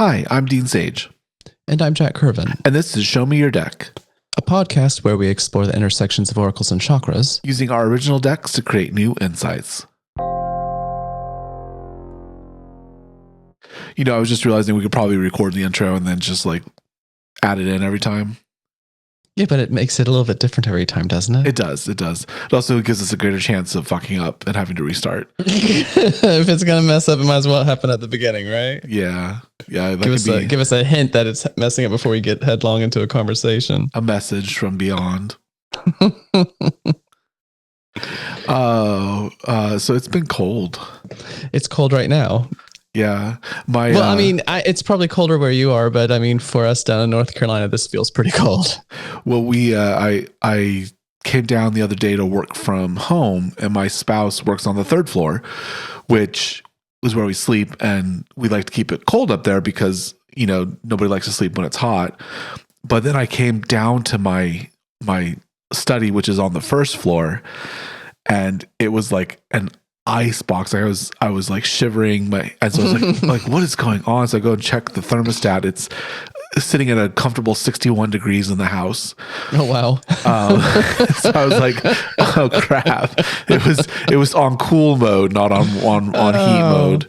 Hi, I'm Dean Sage. And I'm Jack Curvin. And this is Show Me Your Deck, a podcast where we explore the intersections of oracles and chakras, using our original decks to create new insights. You know, I was just realizing we could probably record the intro and then just add it in every time. Yeah, but it makes it a little bit different every time, doesn't it? It does. It also gives us a greater chance of fucking up and having to restart. If it's going to mess up, it might as well happen at the beginning, right? Yeah. Give us a hint that it's messing up before we get headlong into a conversation. A message from beyond. So it's been cold. It's cold right now. Yeah. It's probably colder where you are, but I mean, for us down in North Carolina, this feels pretty cold. Well, I came down the other day to work from home, and my spouse works on the third floor, which is where we sleep, and we like to keep it cold up there because, you know, nobody likes to sleep when it's hot. But then I came down to my study, which is on the first floor, and it was like an ice box. I was like shivering, and so I was like what is going on? So I go and check the thermostat. It's sitting at a comfortable 61 degrees in the house. Oh wow. So I was like, oh crap. It was on cool mode, not on heat mode.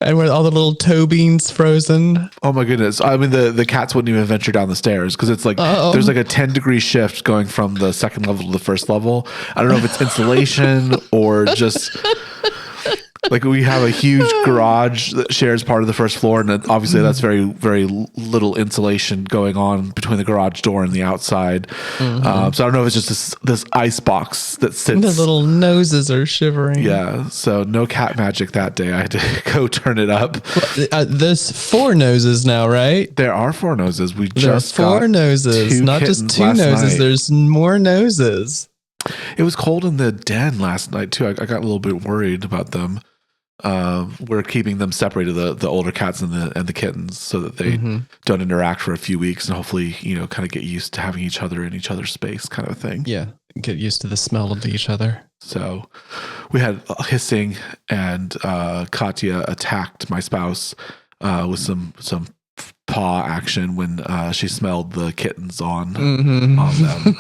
And were all the little toe beans frozen? Oh my goodness. I mean, the cats wouldn't even venture down the stairs because it's like there's like a 10-degree shift going from the second level to the first level. I don't know if it's insulation or just like we have a huge garage that shares part of the first floor, and obviously that's very, very little insulation going on between the garage door and the outside. So I don't know if it's just this ice box that sits. The little noses are shivering. Yeah, so no cat magic that day. I had to go turn it up. There's 4 noses now, right? There are 4 noses. There's 4 noses, not just 2 noses. Night. There's more noses. It was cold in the den last night too. I got a little bit worried about them. We're keeping them separated, the older cats and the kittens, so that they don't interact for a few weeks, and hopefully, you know, kind of get used to having each other in each other's space, kind of a thing. Yeah, get used to the smell of each other. So we had hissing, and Katya attacked my spouse with some paw action when she smelled the kittens on them.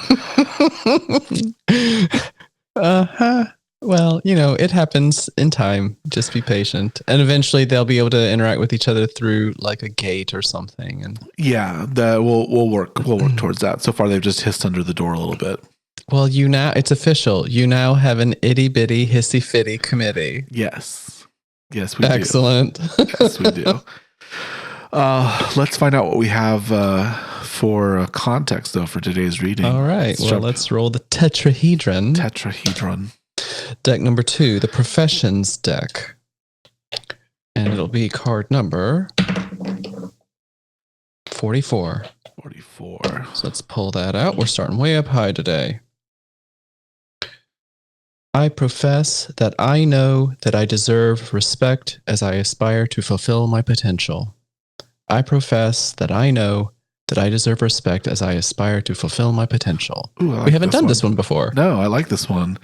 Well, you know, it happens in time. Just be patient. And eventually they'll be able to interact with each other through like a gate or something. And yeah, we'll work towards that. So far they've just hissed under the door a little bit. Well, it's official. You now have an itty bitty hissy fitty committee. Yes, we Excellent. Do. Yes, we do. Let's find out what we have for context though for today's reading. All right. Let's roll the tetrahedron. Deck number 2, the Professions deck. And it'll be card number 44. So let's pull that out. We're starting way up high today. I profess that I know that I deserve respect as I aspire to fulfill my potential. I profess that I know that I deserve respect as I aspire to fulfill my potential. Ooh, we haven't done this one before. No, I like this one.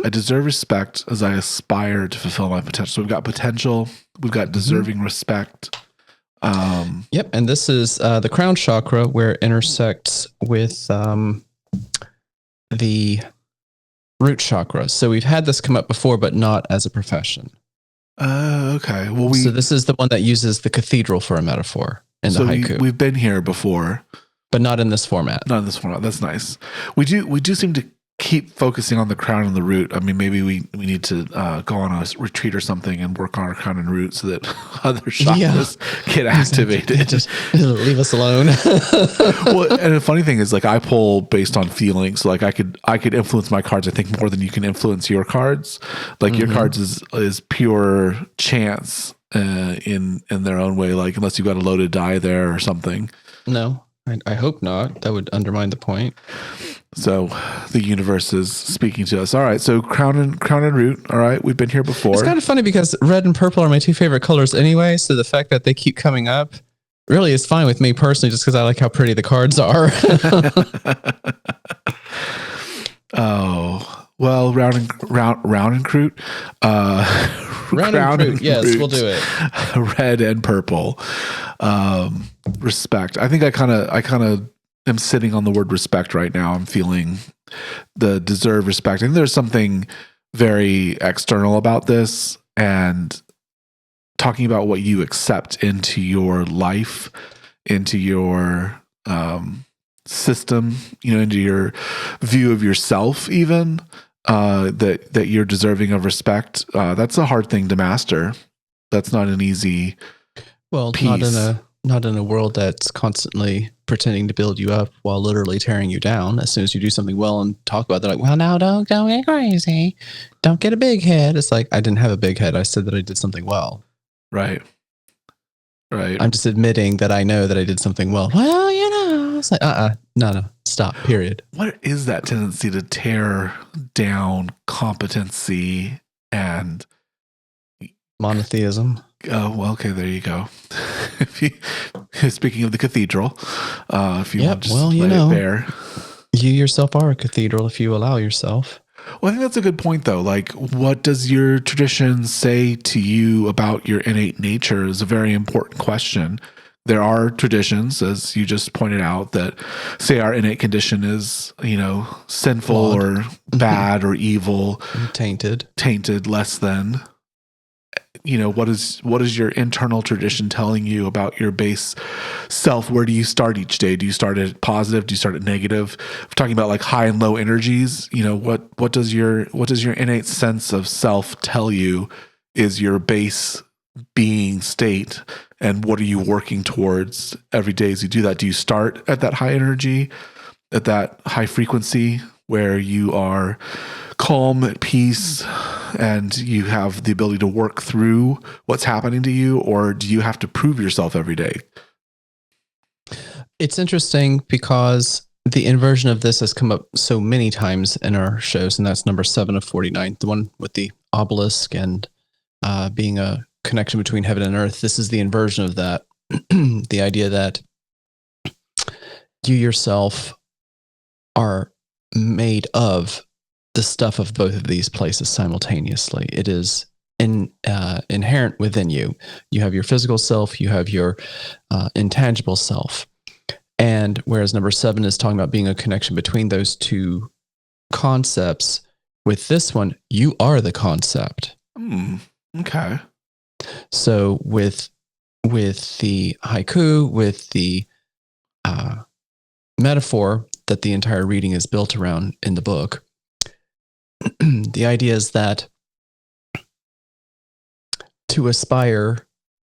I deserve respect as I aspire to fulfill my potential. So we've got potential. We've got deserving respect. Yep. And this is the crown chakra where it intersects with the root chakra. So we've had this come up before, but not as a profession. Okay. Well, so this is the one that uses the cathedral for a metaphor. In the haiku. We've been here before, but not in this format. That's nice. We do seem to keep focusing on the crown and the root. I mean, maybe we need to go on a retreat or something and work on our crown and root so that other chakras get activated. Just leave us alone. Well, and the funny thing is, like, I pull based on feelings. So like, I could influence my cards, I think, more than you can influence your cards. Like your cards is pure chance. In their own way, like unless you've got a loaded die there or something. No, I hope not. That would undermine the point. So the universe is speaking to us. All right, so crown and root. All right, we've been here before. It's kind of funny because red and purple are my 2 favorite colors anyway. So the fact that they keep coming up really is fine with me personally, just because I like how pretty the cards are. Oh Well, round and croot, Round and fruit. Yes, we'll do it. Red and purple. Respect. I think I kind of am sitting on the word respect right now. I'm feeling the deserved respect. I think there's something very external about this, and talking about what you accept into your life, into your system, into your view of yourself, even that you're deserving of respect. That's a hard thing to master. That's not an easy piece. Not in a world that's constantly pretending to build you up while literally tearing you down. As soon as you do something well and talk about it, they're like, well, now don't get crazy. Don't get a big head. It's like, I didn't have a big head. I said that I did something well. Right. I'm just admitting that I know that I did something well. Well, it's like, no, stop, period. What is that tendency to tear down competency and monotheism? Oh, well, okay, there you go. Speaking of the cathedral, if you want to just let it there. You yourself are a cathedral if you allow yourself. Well, I think that's a good point, though. Like, what does your tradition say to you about your innate nature is a very important question. There are traditions, as you just pointed out, that say our innate condition is, sinful Flawed. or bad or evil. Tainted, less than. What is your internal tradition telling you about your base self? Where do you start each day? Do you start at positive? Do you start at negative? We're talking about like high and low energies. What does your innate sense of self tell you is your base being state, and what are you working towards every day as you do that? Do you start at that high energy, at that high frequency where you are calm, at peace, and you have the ability to work through what's happening to you, or do you have to prove yourself every day? It's interesting because the inversion of this has come up so many times in our shows, and that's number 7 of 49, the one with the obelisk and being a connection between heaven and earth. This is the inversion of that. The idea that you yourself are made of the stuff of both of these places simultaneously. It is inherent within you. You have your physical self, you have your intangible self. And whereas number 7 is talking about being a connection between those two concepts, with this one, you are the concept. Okay. So with the haiku, with the metaphor that the entire reading is built around in the book, the idea is that to aspire,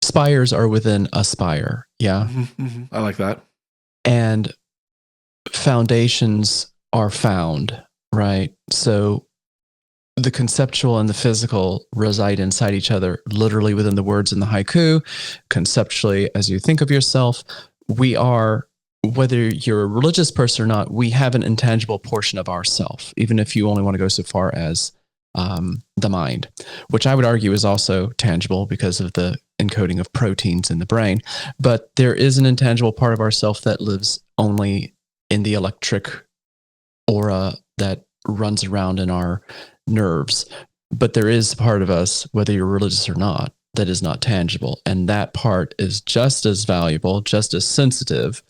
spires are within a spire. Yeah. Mm-hmm. I like that. And foundations are found, right? So the conceptual and the physical reside inside each other, literally within the words in the haiku. Conceptually, as you think of yourself, we are, whether you're a religious person or not, we have an intangible portion of ourself, even if you only want to go so far as the mind, which I would argue is also tangible because of the encoding of proteins in the brain. But there is an intangible part of ourself that lives only in the electric aura that runs around in our nerves. But there is part of us, whether you're religious or not, that is not tangible. And that part is just as valuable, just as sensitive,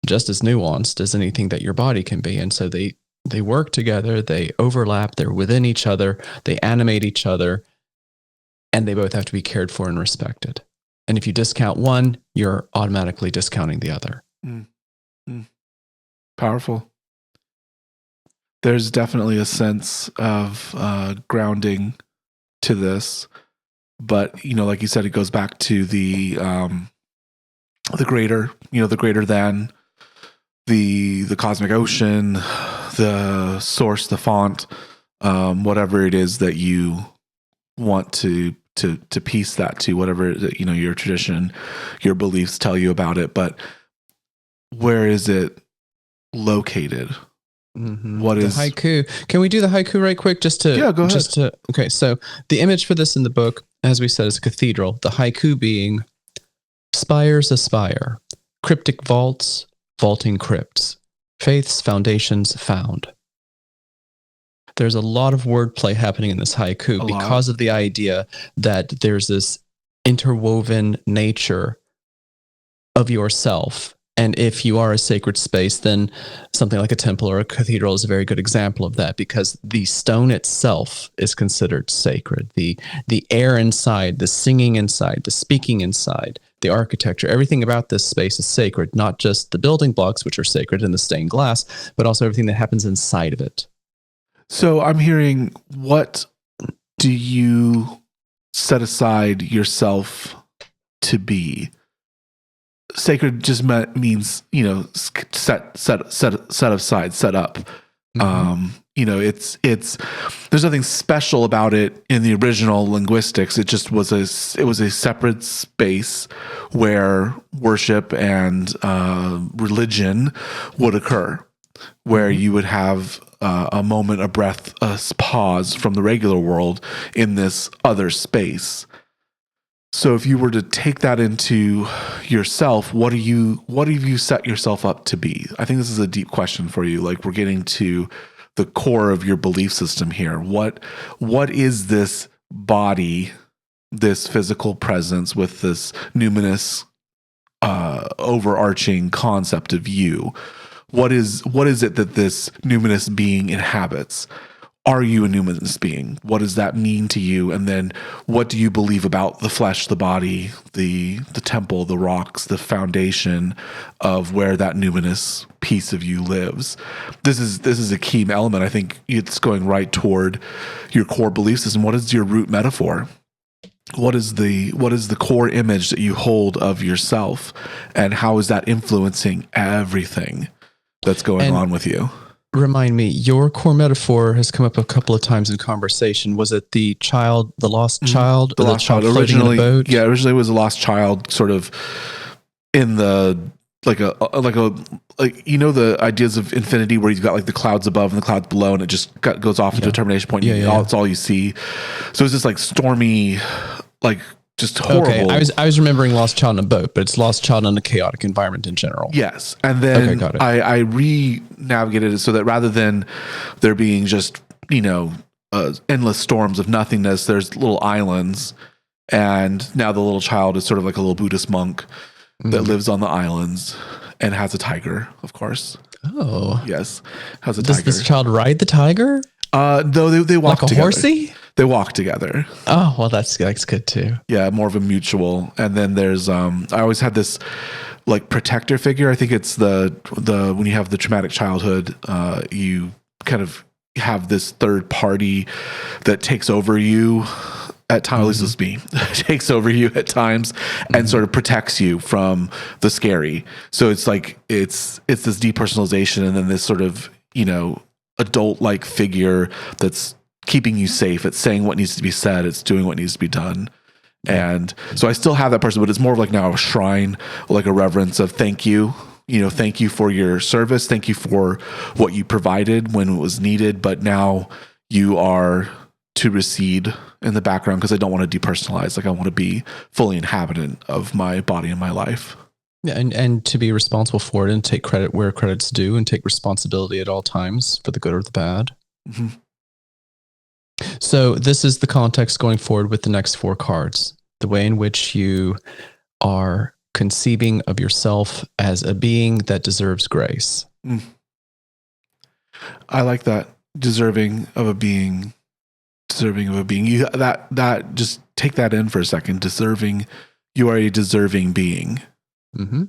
just as nuanced as anything that your body can be. And so they work together, they overlap, they're within each other, they animate each other, and they both have to be cared for and respected. And if you discount one, you're automatically discounting the other. Powerful. There's definitely a sense of grounding to this, but like you said, it goes back to the greater, the greater than, the cosmic ocean, the source, the font, whatever it is that you want to piece that to, whatever your tradition, your beliefs tell you about it. But where is it located? Mm-hmm. What is the haiku? Can we do the haiku right quick? Go ahead. Okay, so the image for this in the book, as we said, is a cathedral. The haiku being spires aspire, cryptic vaults, vaulting crypts, faith's foundations found. There's a lot of wordplay happening in this haiku because of the idea that there's this interwoven nature of yourself. And if you are a sacred space, then something like a temple or a cathedral is a very good example of that, because the stone itself is considered sacred. The air inside, the singing inside, the speaking inside, the architecture, everything about this space is sacred, not just the building blocks, which are sacred, and the stained glass, but also everything that happens inside of it. So I'm hearing, what do you set aside yourself to be? Sacred just means, set aside, set up. Mm-hmm. It's there's nothing special about it in the original linguistics. It just was a separate space where worship and religion would occur, where you would have a moment, a breath, a pause from the regular world in this other space. So if you were to take that into yourself, what have you set yourself up to be? I think this is a deep question for you. Like, we're getting to the core of your belief system here. What is this body, this physical presence with this numinous overarching concept of you? What is it that this numinous being inhabits? Are you a numinous being? What does that mean to you? And then what do you believe about the flesh, the body, the temple, the rocks, the foundation of where that numinous piece of you lives? This is a key element. I think it's going right toward your core belief system. What is your root metaphor? What is the core image that you hold of yourself? And how is that influencing everything that's going on with you? Remind me, your core metaphor has come up a couple of times in conversation. Was it the lost child? The lost child originally. Yeah, originally it was a lost child, sort of in the like the ideas of infinity, where you've got like the clouds above and the clouds below, and it just goes off to a termination point. It's all you see. So it's just like stormy, like just horrible. Okay, I was remembering Lost Child in a boat, but it's Lost Child in a chaotic environment in general. Yes, and then I re-navigated it so that rather than there being just endless storms of nothingness, there's little islands, and now the little child is sort of like a little Buddhist monk that lives on the islands and has a tiger, of course. Oh, yes, has a tiger. Does this child ride the tiger? No, they walk like a together. Horsey? They walk together. Oh, well, that's good too. Yeah, more of a mutual. And then there's I always had this like protector figure. I think it's the when you have the traumatic childhood, you kind of have this third party that takes over you at times. At least it's me. Takes over you at times and sort of protects you from the scary. So it's like it's this depersonalization, and then this sort of adult-like figure that's keeping you safe. It's saying what needs to be said. It's doing what needs to be done. And so I still have that person, but it's more of like now a shrine, like a reverence of thank you. Thank you for your service. Thank you for what you provided when it was needed. But now you are to recede in the background because I don't want to depersonalize. Like, I want to be fully inhabitant of my body and my life. Yeah, and to be responsible for it and take credit where credit's due and take responsibility at all times for the good or the bad. Mm-hmm. So this is the context going forward with the next 4 cards, the way in which you are conceiving of yourself as a being that deserves grace. I like that. Deserving of a being. You that just take that in for a second. Deserving. You are a deserving being. Mm-hmm.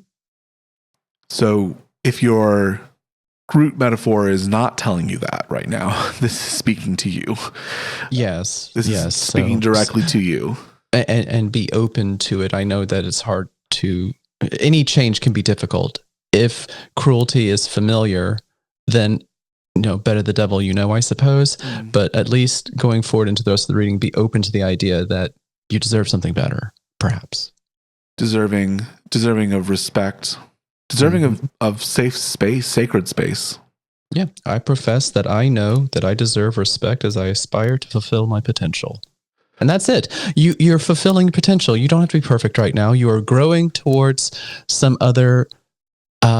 So if your root metaphor is not telling you that right now, this is speaking to you. Yes. This is speaking directly to you. And be open to it. I know that it's hard to, any change can be difficult. If cruelty is familiar, then better the devil I suppose. But at least going forward into the rest of the reading, be open to the idea that you deserve something better, perhaps. Deserving of respect. Deserving of safe space, sacred space. Yeah, I profess that I know that I deserve respect as I aspire to fulfill my potential. And that's it. You're fulfilling potential. You don't have to be perfect right now. You are growing towards some other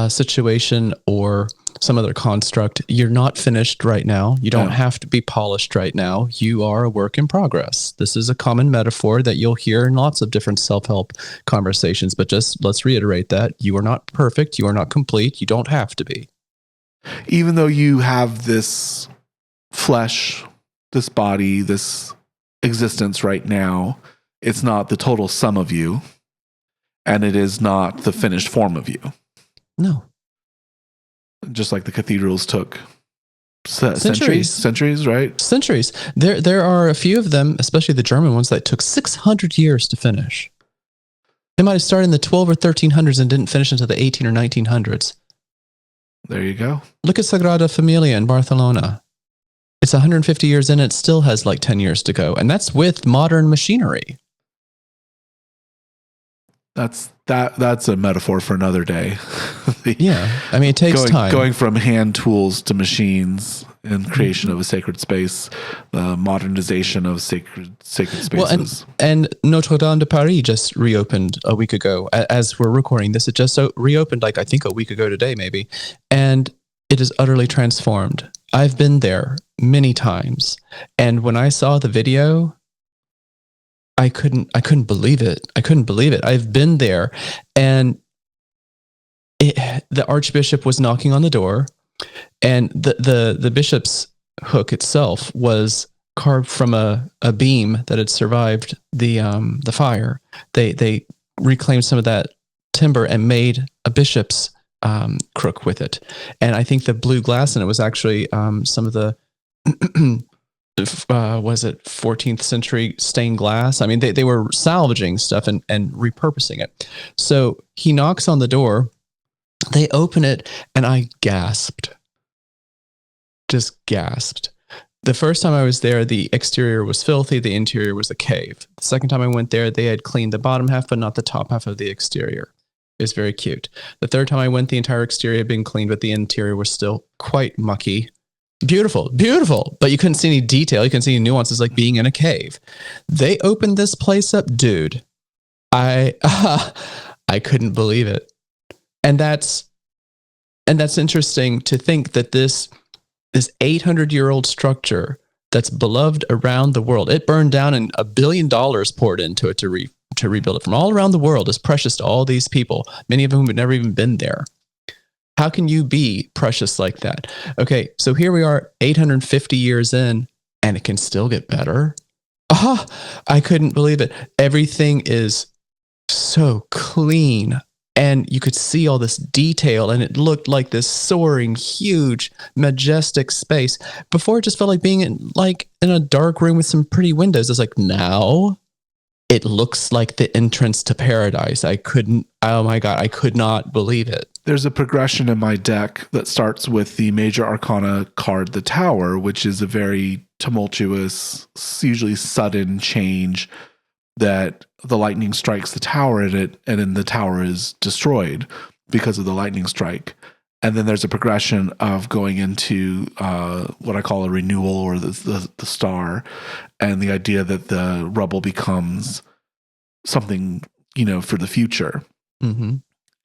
situation or some other construct. You're not finished right now. You don't have to be polished right now. You are a work in progress. This is a common metaphor that you'll hear in lots of different self-help conversations, but just let's reiterate that you are not perfect. You are not complete. You don't have to be. Even though you have this flesh, this body, this existence right now, it's not the total sum of you, and it is not the finished form of you. No. Just like the cathedrals took centuries, right? Centuries. There are a few of them, especially the German ones, that took 600 years to finish. They might have started in the 12 or 1300s and didn't finish until the 18 or 1900s. There you go. Look at Sagrada Familia in Barcelona. It's 150 years in, it still has like 10 years to go. And that's with modern machinery. That's a metaphor for another day. Yeah. I mean, it takes time. Going from hand tools to machines and creation of a sacred space, the modernization of sacred spaces. Well, and Notre Dame de Paris just reopened a week ago. As we're recording this, it just reopened, like I think a week ago today, maybe. And it is utterly transformed. I've been there many times. And when I saw the video, I couldn't believe it. I've been there, and the Archbishop was knocking on the door, and the bishop's hook itself was carved from a beam that had survived the fire. They reclaimed some of that timber and made a bishop's crook with it. And I think the blue glass in it was actually some of the was it 14th century stained glass? I mean, they were salvaging stuff and repurposing it. So he knocks on the door, they open it, and I gasped. Just gasped. The first time I was there, the exterior was filthy, the interior was a cave. The second time I went there, they had cleaned the bottom half, but not the top half of the exterior. It was very cute. The third time I went, the entire exterior had been cleaned, but the interior was still quite mucky. Beautiful, but you couldn't see any detail. You couldn't see any nuances, like being in a cave. They opened this place up, dude. I couldn't believe it. And that's interesting to think that this 800-year-old structure that's beloved around the world, it burned down and $1 billion poured into it to rebuild it from all around the world, is precious to all these people, many of whom had never even been there. How can you be precious like that? Okay, so here we are 850 years in, and it can still get better. I couldn't believe it. Everything is so clean, and you could see all this detail, and it looked like this soaring, huge, majestic space. Before, it just felt like being in a dark room with some pretty windows. It's like, now it looks like the entrance to paradise. Oh my God, I could not believe it. There's a progression in my deck that starts with the major arcana card, the Tower, which is a very tumultuous, usually sudden change that the lightning strikes the tower in it, and then the tower is destroyed because of the lightning strike. And then there's a progression of going into what I call a renewal, or the star, and the idea that the rubble becomes something, for the future. Mm-hmm.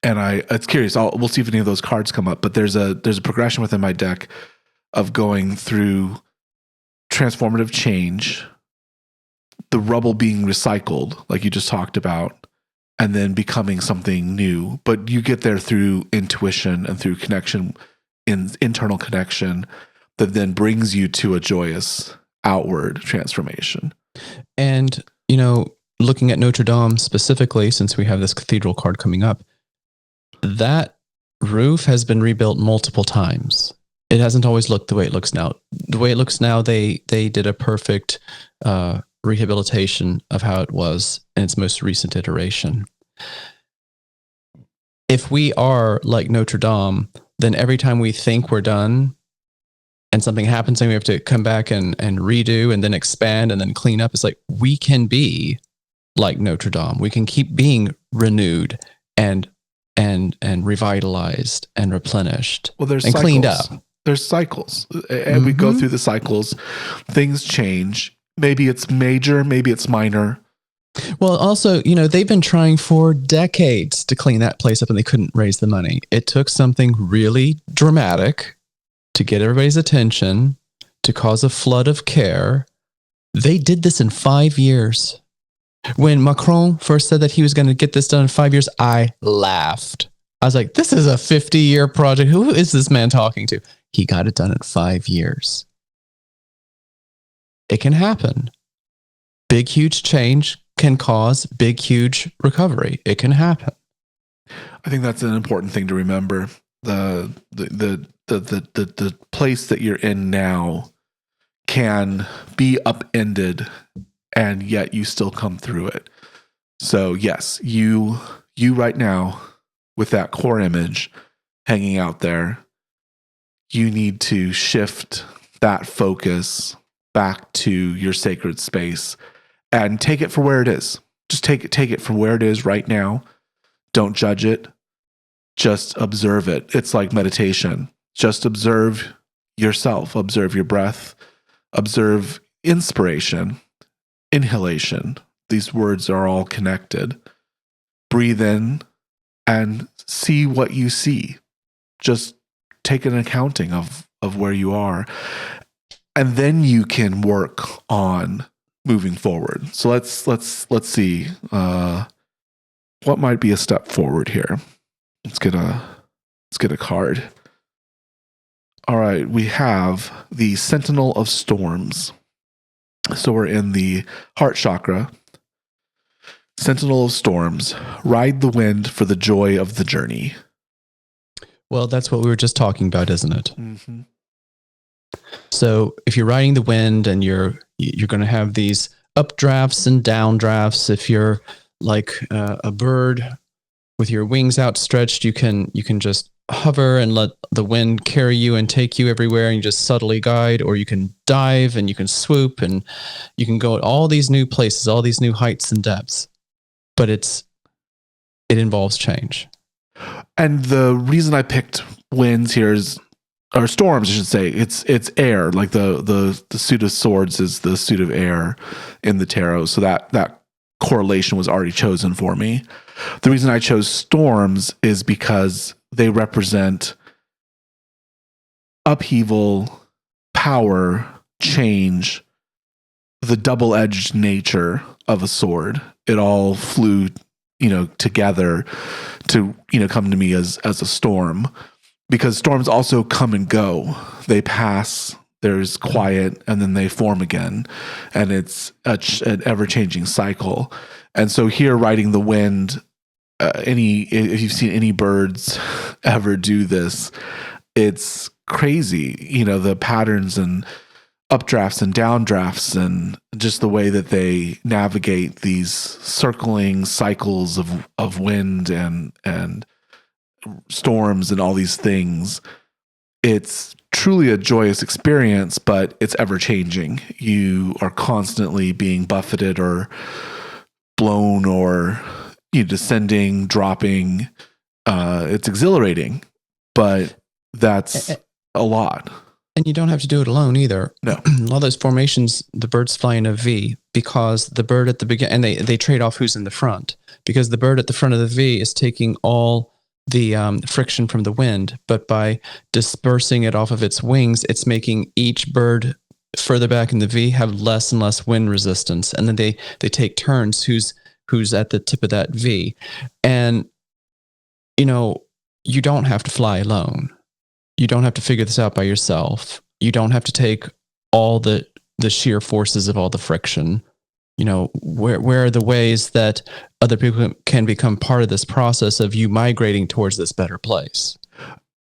And it's curious. We'll see if any of those cards come up. But there's a progression within my deck of going through transformative change, the rubble being recycled, like you just talked about, and then becoming something new. But you get there through intuition and through connection, internal connection, that then brings you to a joyous outward transformation. And, looking at Notre Dame specifically, since we have this cathedral card coming up, that roof has been rebuilt multiple times. It hasn't always looked the way it looks now. The way it looks now, they did a perfect rehabilitation of how it was in its most recent iteration. If we are like Notre Dame, then every time we think we're done and something happens and we have to come back and redo and then expand and then clean up, it's like we can be like Notre Dame. We can keep being renewed and revitalized and replenished. Well, there's and cycles. Cleaned up. There's cycles, and we go through the cycles. Things change. Maybe it's major, maybe it's minor. Well, also, they've been trying for decades to clean that place up and they couldn't raise the money. It took something really dramatic to get everybody's attention, to cause a flood of care. They did this in 5 years. When Macron first said that he was going to get this done in 5 years, I laughed. I was like, this is a 50-year project. Who is this man talking to? He got it done in 5 years. It can happen. Big, huge change can cause big, huge recovery. It can happen. I think that's an important thing to remember. The place that you're in now can be upended, and yet you still come through it. So yes, you right now, with that core image hanging out there, you need to shift that focus back to your sacred space and take it for where it is. Just take it for where it is right now. Don't judge it. Just observe it. It's like meditation. Just observe yourself. Observe your breath. Observe inspiration, inhalation. These words are all connected. Breathe in and see what you see. Just take an accounting of where you are. And then you can work on moving forward. So let's see what might be a step forward here. Let's get a card. All right, we have the Sentinel of Storms. So we're in the heart chakra. Sentinel of Storms. Ride the wind for the joy of the journey. Well, that's what we were just talking about, isn't it? Mm-hmm. So if you're riding the wind and you're going to have these updrafts and downdrafts, if you're like a bird with your wings outstretched, you can just hover and let the wind carry you and take you everywhere, and you just subtly guide, or you can dive and you can swoop and you can go at all these new places, all these new heights and depths. But it involves change. And the reason I picked winds here or storms, I should say, it's air. Like the suit of swords is the suit of air in the tarot. So that correlation was already chosen for me. The reason I chose storms is because they represent upheaval, power, change, the double-edged nature of a sword. It all flew, together to, come to me as a storm, because storms also come and go. They pass, there's quiet, and then they form again. And it's an ever-changing cycle. And so here, riding the wind, if you've seen any birds ever do this, it's crazy. The patterns and updrafts and downdrafts, and just the way that they navigate these circling cycles of wind and storms and all these things. It's truly a joyous experience, but it's ever changing. You are constantly being buffeted or blown or descending, dropping. It's exhilarating, but that's a lot. And you don't have to do it alone either. No. All those formations, the birds fly in a V, because the bird at the beginning, and they trade off who's in the front, because the bird at the front of the V is taking all the friction from the wind, but by dispersing it off of its wings, it's making each bird further back in the V have less and less wind resistance. And then they take turns who's at the tip of that V. And, you don't have to fly alone. You don't have to figure this out by yourself. You don't have to take all the sheer forces of all the friction. Where are the ways that other people can become part of this process of you migrating towards this better place?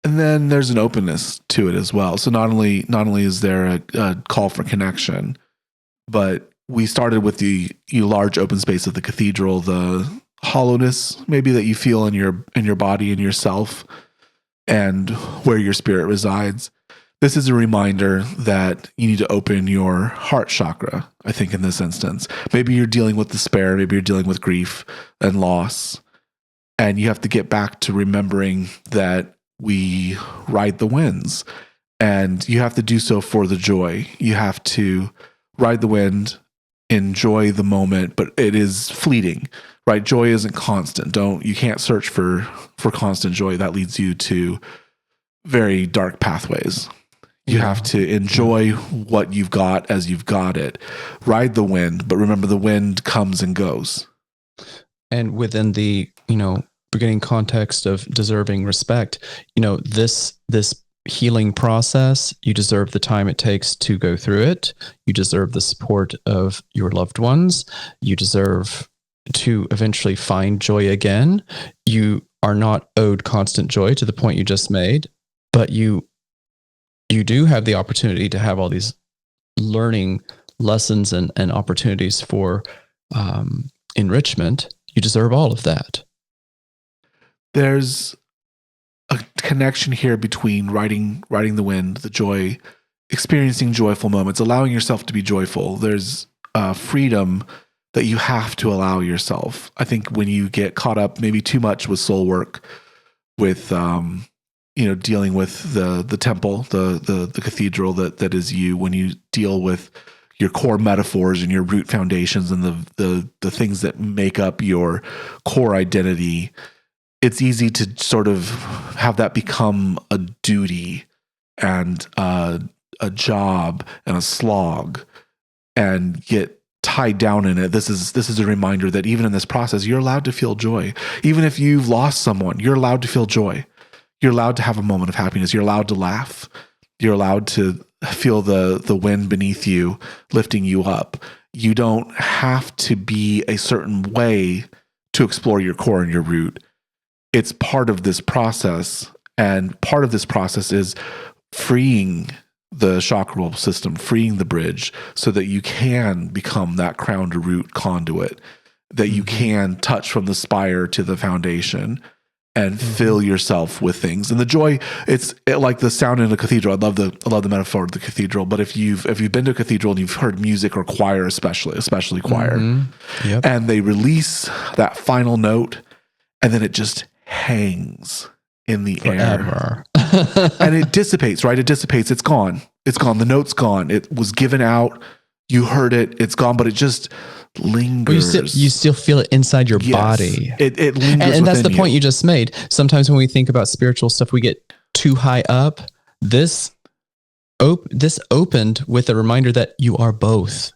And then there's an openness to it as well. So not only is there a call for connection, but we started with the large open space of the cathedral, the hollowness maybe that you feel in your body and yourself, and where your spirit resides. This is a reminder that you need to open your heart chakra, I think, in this instance. Maybe you're dealing with despair, maybe you're dealing with grief and loss, and you have to get back to remembering that we ride the winds, and you have to do so for the joy. You have to ride the wind enjoy the moment, but it is fleeting, right? Joy isn't constant. You can't search for constant joy. That leads you to very dark pathways. You have to enjoy what you've got as you've got it. Ride the wind, but remember the wind comes and goes. And within the, beginning context of deserving respect, this healing process, you deserve the time it takes to go through it. You deserve the support of your loved ones. You deserve to eventually find joy again. You are not owed constant joy to the point you just made, but you do have the opportunity to have all these learning lessons and opportunities for enrichment. You deserve all of that. There's a connection here between riding the wind, the joy, experiencing joyful moments, allowing yourself to be joyful. There's freedom that you have to allow yourself. I think when you get caught up maybe too much with soul work, with dealing with the temple, the cathedral that is you, when you deal with your core metaphors and your root foundations and the things that make up your core identity, it's easy to sort of have that become a duty and a job and a slog and get tied down in it. This is a reminder that even in this process, you're allowed to feel joy. Even if you've lost someone, you're allowed to feel joy. You're allowed to have a moment of happiness. You're allowed to laugh. You're allowed to feel the wind beneath you, lifting you up. You don't have to be a certain way to explore your core and your root. It's part of this process. And part of this process is freeing the chakral system, freeing the bridge so that you can become that crown to root conduit, that you can touch from the spire to the foundation and fill yourself with things. And the joy, it's like the sound in a cathedral. I love the metaphor of the cathedral. But if you've been to a cathedral and you've heard music or choir, especially choir, and they release that final note, and then it just hangs in the air, and it dissipates. Right? It dissipates. It's gone. It's gone. The note's gone. It was given out. You heard it. It's gone. But it just lingers. You still feel it inside your body. It lingers, and that's the point you just made. Sometimes when we think about spiritual stuff, we get too high up. This opened with a reminder that you are both.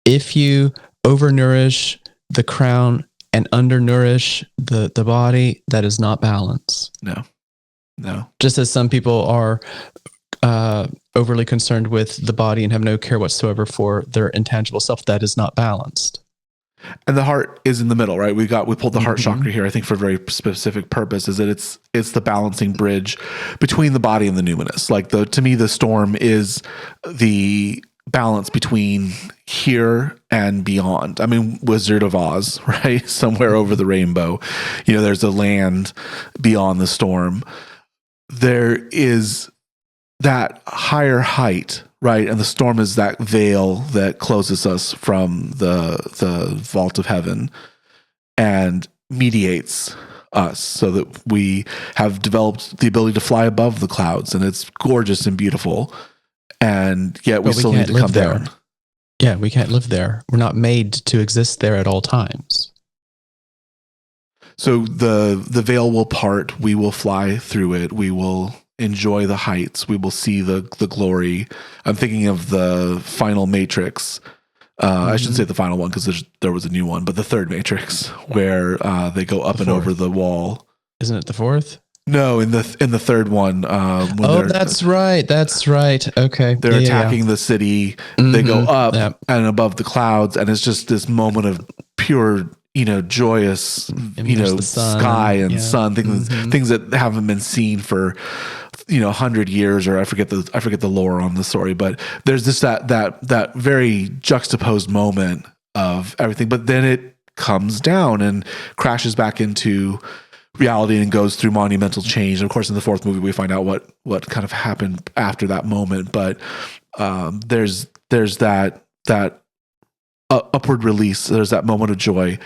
If you overnourish the crown and undernourish the body, that is not balance. No. Just as some people are overly concerned with the body and have no care whatsoever for their intangible self, that is not balanced. And the heart is in the middle, right? We pulled the heart chakra here, I think, for a very specific purpose, is that it's the balancing bridge between the body and the numinous. Like to me, the storm is the balance between here and beyond. I mean, Wizard of Oz, right? Somewhere over the rainbow, there's a land beyond the storm. There is that higher height, right? And the storm is that veil that closes us from the vault of heaven and mediates us so that we have developed the ability to fly above the clouds, and it's gorgeous and beautiful. And yet we still need to come down. Yeah, we can't live there. We're not made to exist there at all times. So the veil will part. We will fly through it. We will enjoy the heights. We will see the glory. I'm thinking of the final Matrix. I shouldn't say the final one because there was a new one, but the third Matrix where they go up and over the wall. Isn't it the fourth? No, in the third one. That's right. Okay, they're attacking the city. They go up and above the clouds, and it's just this moment of pure, joyous, sky and sun, things that haven't been seen for 100 years, or I forget the lore on the story, but there's this that very juxtaposed moment of everything, but then it comes down and crashes back into reality and goes through monumental change. And of course, in the fourth movie, we find out what kind of happened after that moment. But there's that upward release. There's that moment of joy.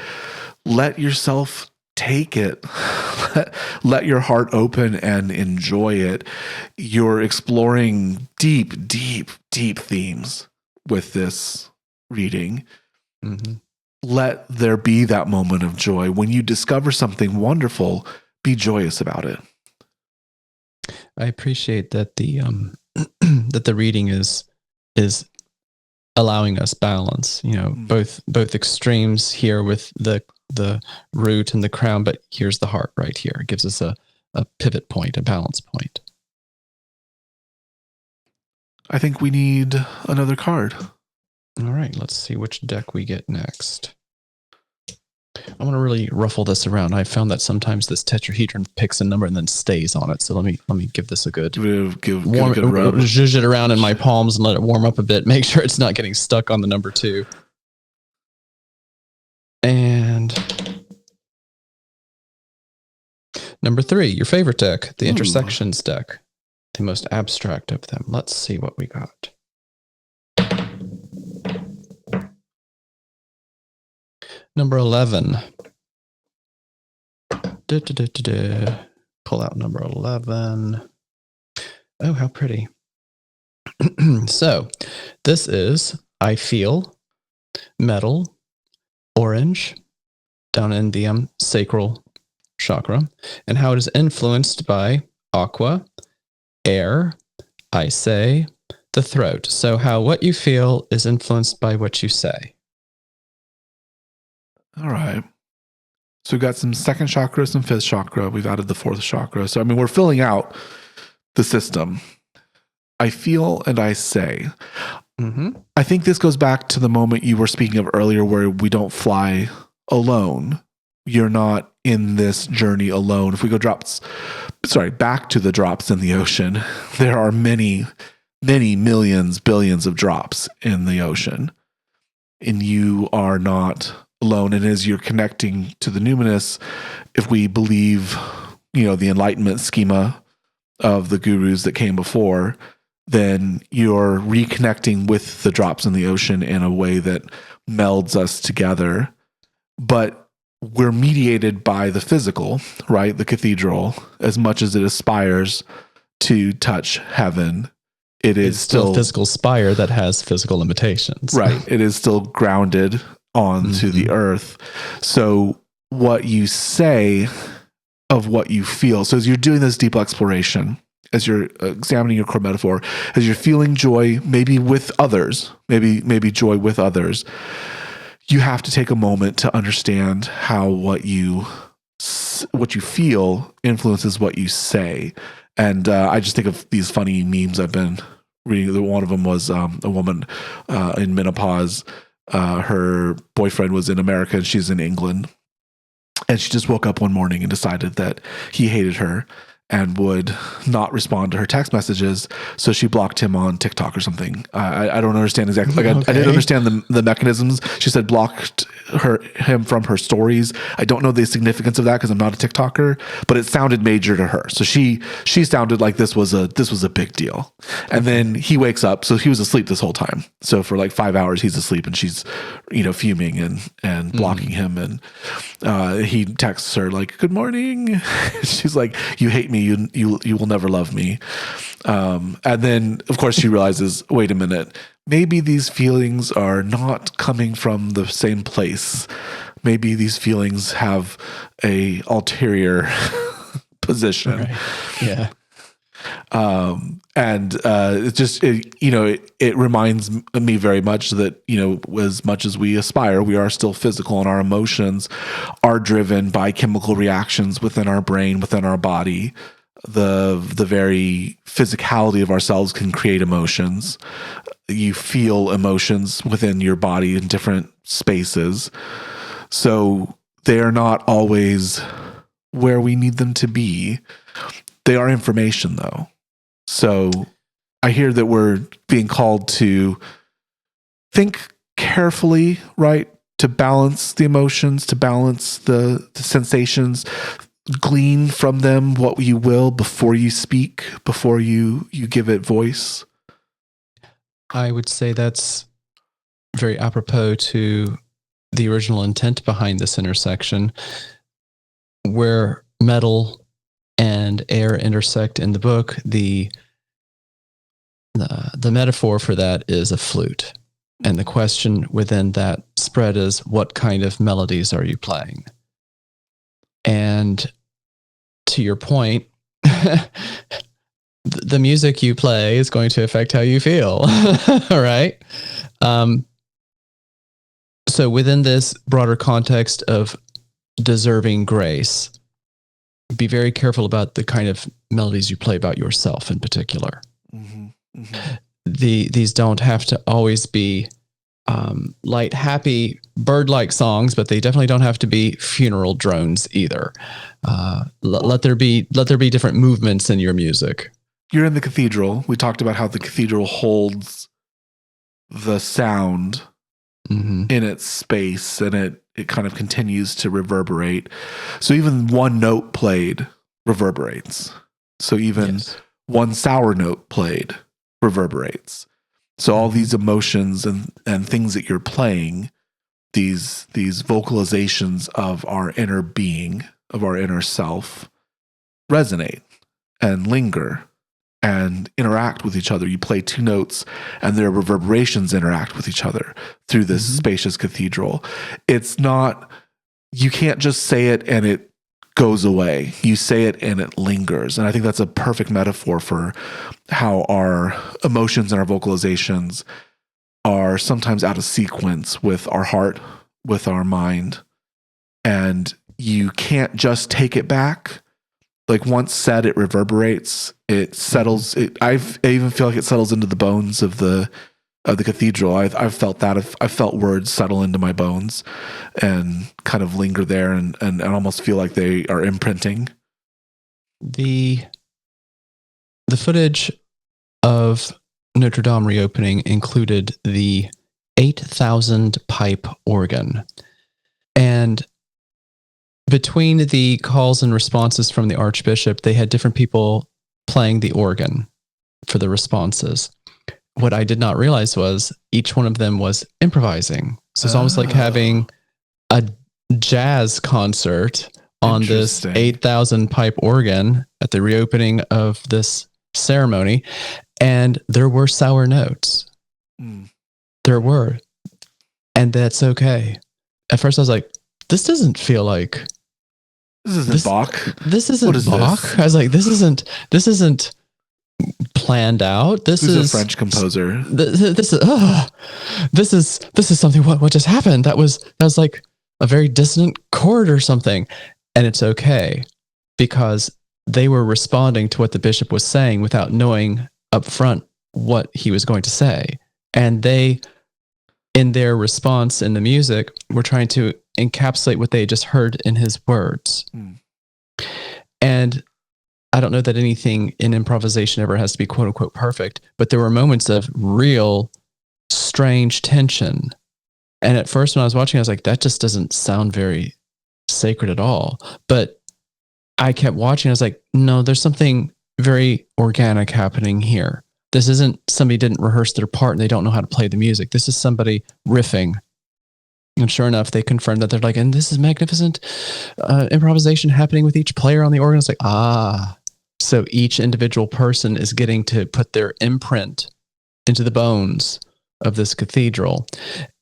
Let yourself take it. Let your heart open and enjoy it. You're exploring deep, deep, deep themes with this reading. Mm-hmm. Let there be that moment of joy. When you discover something wonderful, be joyous about it. I appreciate that the that the reading is allowing us balance. Both extremes here with the root and the crown, but here's the heart right here. It gives us a pivot point, a balance point. I think we need another card. All right, let's see which deck we get next. I want to really ruffle this around. I found that sometimes this tetrahedron picks a number and then stays on it. So let me give this a good give a good rub. Zhuzh it around in my palms and let it warm up a bit. Make sure it's not getting stuck on the number 2. And number 3, your favorite deck, the intersections deck, the most abstract of them. Let's see what we got. Number 11. Pull out number 11. Oh, how pretty. So, this is I feel metal, orange, down in the sacral chakra, and how it is influenced by aqua, air, I say, the throat. So, how what you feel is influenced by what you say. All right. So we've got some second chakra, some fifth chakra. We've added the fourth chakra. So, we're filling out the system. I feel and I say. Mm-hmm. I think this goes back to the moment you were speaking of earlier where we don't fly alone. You're not in this journey alone. If we go back to the drops in the ocean, there are many, many millions, billions of drops in the ocean. And you are not alone. And as you're connecting to the numinous, if we believe, the enlightenment schema of the gurus that came before, then you're reconnecting with the drops in the ocean in a way that melds us together. But we're mediated by the physical, right? The cathedral, as much as it aspires to touch heaven, it's still a physical spire that has physical limitations. Right. It is still grounded onto the earth. So what you say of what you feel. So as you're doing this deep exploration, as you're examining your core metaphor, as you're feeling joy, maybe with others, maybe joy with others, you have to take a moment to understand how what you feel influences what you say. And I just think of these funny memes I've been reading. One of them was a woman in menopause. Her boyfriend was in America and she's in England. And she just woke up one morning and decided that he hated her and would not respond to her text messages. So she blocked him on TikTok or something. I don't understand exactly. I didn't understand the mechanisms. She said blocked him from her stories. I don't know the significance of that because I'm not a TikToker, but it sounded major to her. So she sounded like this was a big deal. And then he wakes up. So he was asleep this whole time. So for like 5 hours, he's asleep and she's, fuming and blocking him. And he texts her like, "Good morning." She's like, "You hate me. You will never love me." And then of course she realizes, wait a minute, maybe these feelings are not coming from the same place. Maybe these feelings have a ulterior position. Right. Yeah. It reminds me very much that, as much as we aspire, we are still physical, and our emotions are driven by chemical reactions within our brain, within our body. The very physicality of ourselves can create emotions. You feel emotions within your body in different spaces. So they are not always where we need them to be. They are information, though. So I hear that we're being called to think carefully, right? To balance the emotions, to balance the sensations, glean from them what you will before you speak, before you give it voice. I would say that's very apropos to the original intent behind this intersection, where metal and air intersect in the book. The metaphor for that is a flute. And the question within that spread is what kind of melodies are you playing? And to your point, the music you play is going to affect how you feel, right? So within this broader context of deserving grace, be very careful about the kind of melodies you play about yourself in particular. Mm-hmm. Mm-hmm. These don't have to always be light, happy, bird-like songs, but they definitely don't have to be funeral drones either. Let there be different movements in your music. You're in the cathedral. We talked about how the cathedral holds the sound in its space, and it kind of continues to reverberate. So even one note played reverberates. So even one sour note played reverberates. So all these emotions and things that you're playing, these vocalizations of our inner being, of our inner self, resonate and linger and interact with each other. You play two notes and their reverberations interact with each other through this spacious cathedral. It's not, you can't just say it and it goes away. You say it and it lingers. And I think that's a perfect metaphor for how our emotions and our vocalizations are sometimes out of sequence with our heart, with our mind. And you can't just take it back. Like once said, it reverberates, it settles. I even feel like it settles into the bones of the cathedral. I've felt that. I've felt words settle into my bones and kind of linger there and almost feel like they are imprinting. The footage of Notre Dame reopening included the 8,000 pipe organ. And between the calls and responses from the Archbishop, they had different people playing the organ for the responses. What I did not realize was each one of them was improvising. So it's almost like having a jazz concert on this 8,000 pipe organ at the reopening of this ceremony. And there were sour notes. There were. And that's okay. At first I was like, this doesn't feel like... This isn't Bach. This isn't Bach. This? I was like, this isn't planned out. This is a French composer. This is something. What just happened? That was like a very dissonant chord or something. And it's okay because they were responding to what the bishop was saying without knowing up front what he was going to say. And they, in their response in the music, were trying to encapsulate what they just heard in his words. And I don't know that anything in improvisation ever has to be quote unquote perfect, but there were moments of real strange tension. And at first when I was watching, I was like, that just doesn't sound very sacred at all. But I kept watching. I was like, no, there's something very organic happening here. This isn't somebody didn't rehearse their part and they don't know how to play the music. This is somebody riffing. And sure enough, they confirmed that. They're like, and this is magnificent improvisation happening with each player on the organ. It's like, so each individual person is getting to put their imprint into the bones of this cathedral.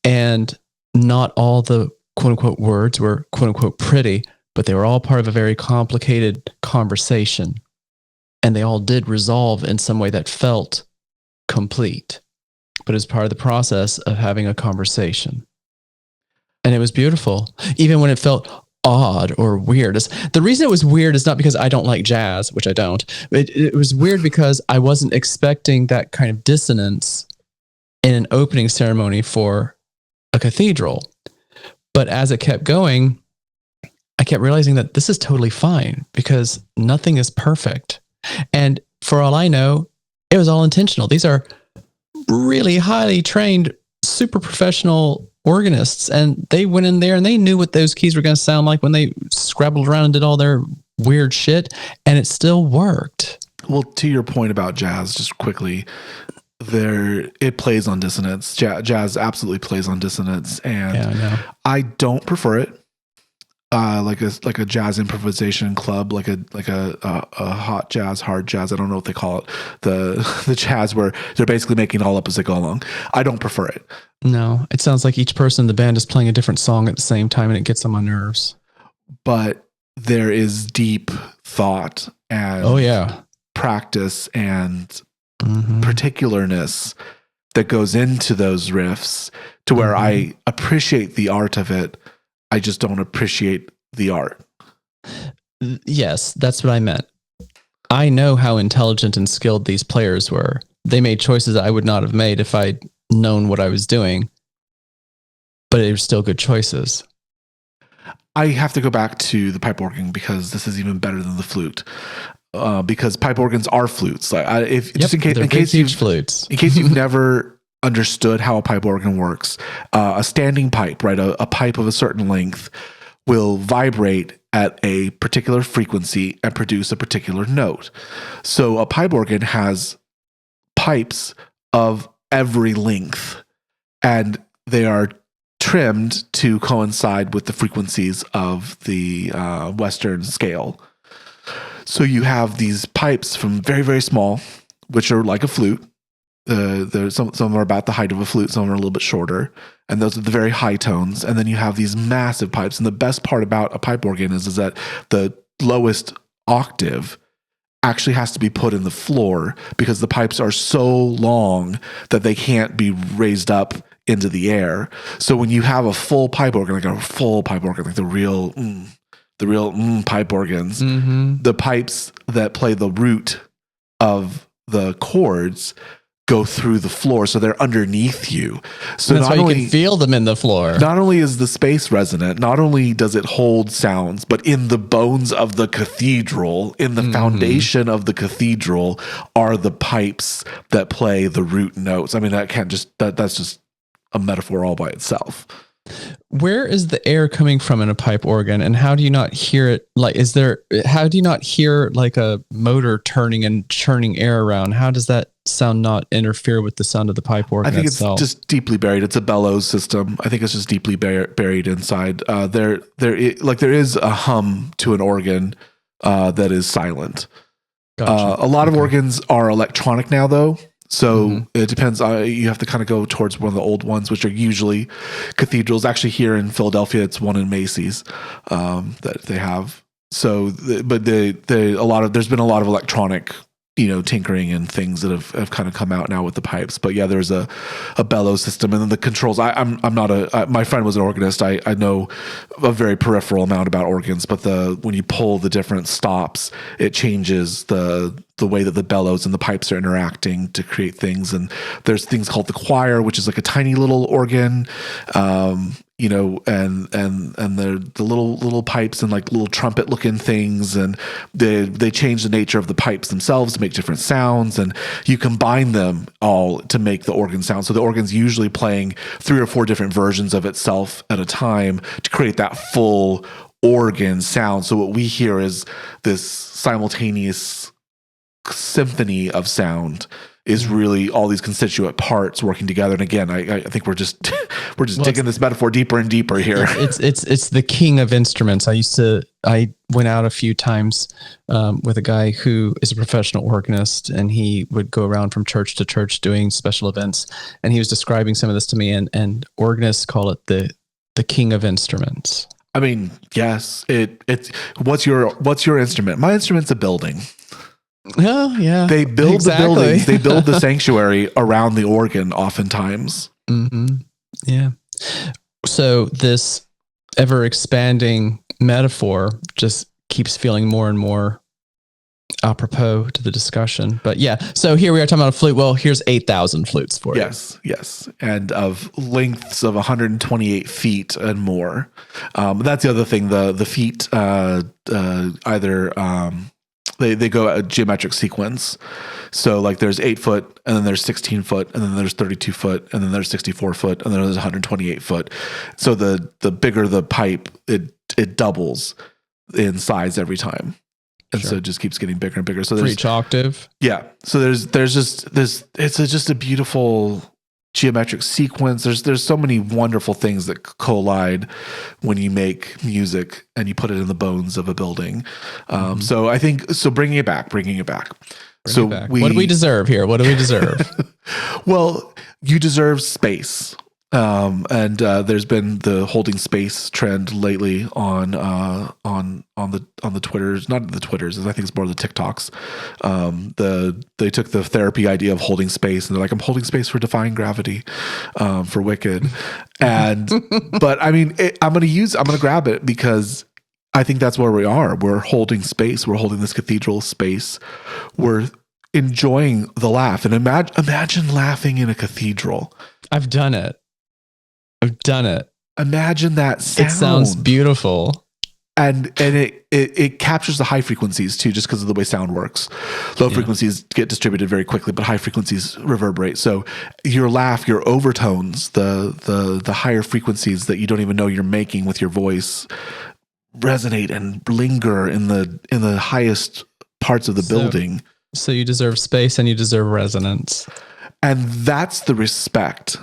And not all the quote unquote words were quote unquote pretty, but they were all part of a very complicated conversation. And they all did resolve in some way that felt complete, but as part of the process of having a conversation. And it was beautiful, even when it felt odd or weird. The reason it was weird is not because I don't like jazz, which I don't. It was weird because I wasn't expecting that kind of dissonance in an opening ceremony for a cathedral. But as it kept going, I kept realizing that this is totally fine because nothing is perfect. And for all I know, it was all intentional. These are really highly trained, super professional organists, and they went in there and they knew what those keys were going to sound like when they scrabbled around and did all their weird shit, and it still worked. Well, to your point about jazz, just quickly, it plays on dissonance. Jazz absolutely plays on dissonance, and I don't prefer it. like a jazz improvisation club, like a hot jazz, hard jazz. I don't know what they call it. The jazz where they're basically making it all up as they go along. I don't prefer it. No, it sounds like each person in the band is playing a different song at the same time, and it gets on my nerves. But there is deep thought and practice and particularness that goes into those riffs to where I appreciate the art of it. I just don't appreciate the art. Yes, that's what I meant. I know how intelligent and skilled these players were. They made choices I would not have made if I'd known what I was doing, but they were still good choices. I have to go back to the pipe organ because this is even better than the flute. Because pipe organs are flutes. Like in case you've never understood how a pipe organ works, a standing pipe, right? A pipe of a certain length will vibrate at a particular frequency and produce a particular note. So a pipe organ has pipes of every length, and they are trimmed to coincide with the frequencies of the Western scale. So you have these pipes from very, very small, which are like a flute. Some are about the height of a flute, some are a little bit shorter, and those are the very high tones. And then you have these massive pipes. And the best part about a pipe organ is that the lowest octave actually has to be put in the floor because the pipes are so long that they can't be raised up into the air. So when you have a full pipe organ, like the real pipe organs, the pipes that play the root of the chords go through the floor, so they're underneath you. So that's why you can feel them in the floor. Not only is the space resonant, not only does it hold sounds, but in the bones of the cathedral, in the foundation of the cathedral, are the pipes that play the root notes. I mean, that's just a metaphor all by itself. Where is the air coming from in a pipe organ, and how do you not hear it? How do you not hear like a motor turning and churning air around? How does that sound not interfere with the sound of the pipe organ? I think it's just deeply buried. It's a bellows system. I think it's just deeply buried inside. There is a hum to an organ that is silent. Gotcha. A lot of organs are electronic now, though. So it depends. You have to kind of go towards one of the old ones, which are usually cathedrals. Actually, here in Philadelphia, it's one in Macy's that they have. So, there's been a lot of electronic, tinkering and things that have kind of come out now with the pipes. But yeah, there's a bellow system, and then the controls. I'm not my friend was an organist. I know a very peripheral amount about organs, but when you pull the different stops, it changes the way that the bellows and the pipes are interacting to create things. And there's things called the choir, which is like a tiny little organ, and the little pipes and like little trumpet looking things, and they change the nature of the pipes themselves to make different sounds, and you combine them all to make the organ sound. So the organ's usually playing 3 or 4 different versions of itself at a time to create that full organ sound. So what we hear is this simultaneous symphony of sound is really all these constituent parts working together. And again, I think we're just digging this metaphor deeper and deeper here. It's the king of instruments. I went out a few times with a guy who is a professional organist, and he would go around from church to church doing special events. And he was describing some of this to me, and organists call it the king of instruments. I mean, yes, it's what's your instrument? My instrument's a building. Oh, yeah. They build the buildings, they build the sanctuary around the organ oftentimes. Yeah. So this ever expanding metaphor just keeps feeling more and more apropos to the discussion. But yeah, so here we are talking about a flute. Well, here's 8,000 flutes for you. Yes. And of lengths of 128 feet and more. That's the other thing. The feet They go a geometric sequence. So like there's 8 foot, and then there's 16 foot, and then there's 32 foot, and then there's 64 foot, and then there's 128 foot. So the bigger the pipe, it doubles in size every time. And so it just keeps getting bigger and bigger. So for each octave. Yeah. So there's just this, it's just a beautiful geometric sequence. There's so many wonderful things that collide when you make music and you put it in the bones of a building. So I think, bringing it back. Bring it back. What do we deserve here? What do we deserve? Well, you deserve space. And there's been the holding space trend lately on the Twitters, not the Twitters, I think it's more the TikToks. They took the therapy idea of holding space and they're like, I'm holding space for defying gravity, for Wicked. But I mean, I'm going to grab it because I think that's where we are. We're holding space. We're holding this cathedral space. We're enjoying the laugh. And imagine laughing in a cathedral. I've done it. Imagine that sound. It sounds beautiful. And it captures the high frequencies too, just because of the way sound works. Low frequencies get distributed very quickly, but high frequencies reverberate. So your laugh, your overtones, the higher frequencies that you don't even know you're making with your voice resonate and linger in the highest parts of the building. So you deserve space and you deserve resonance. And that's the respect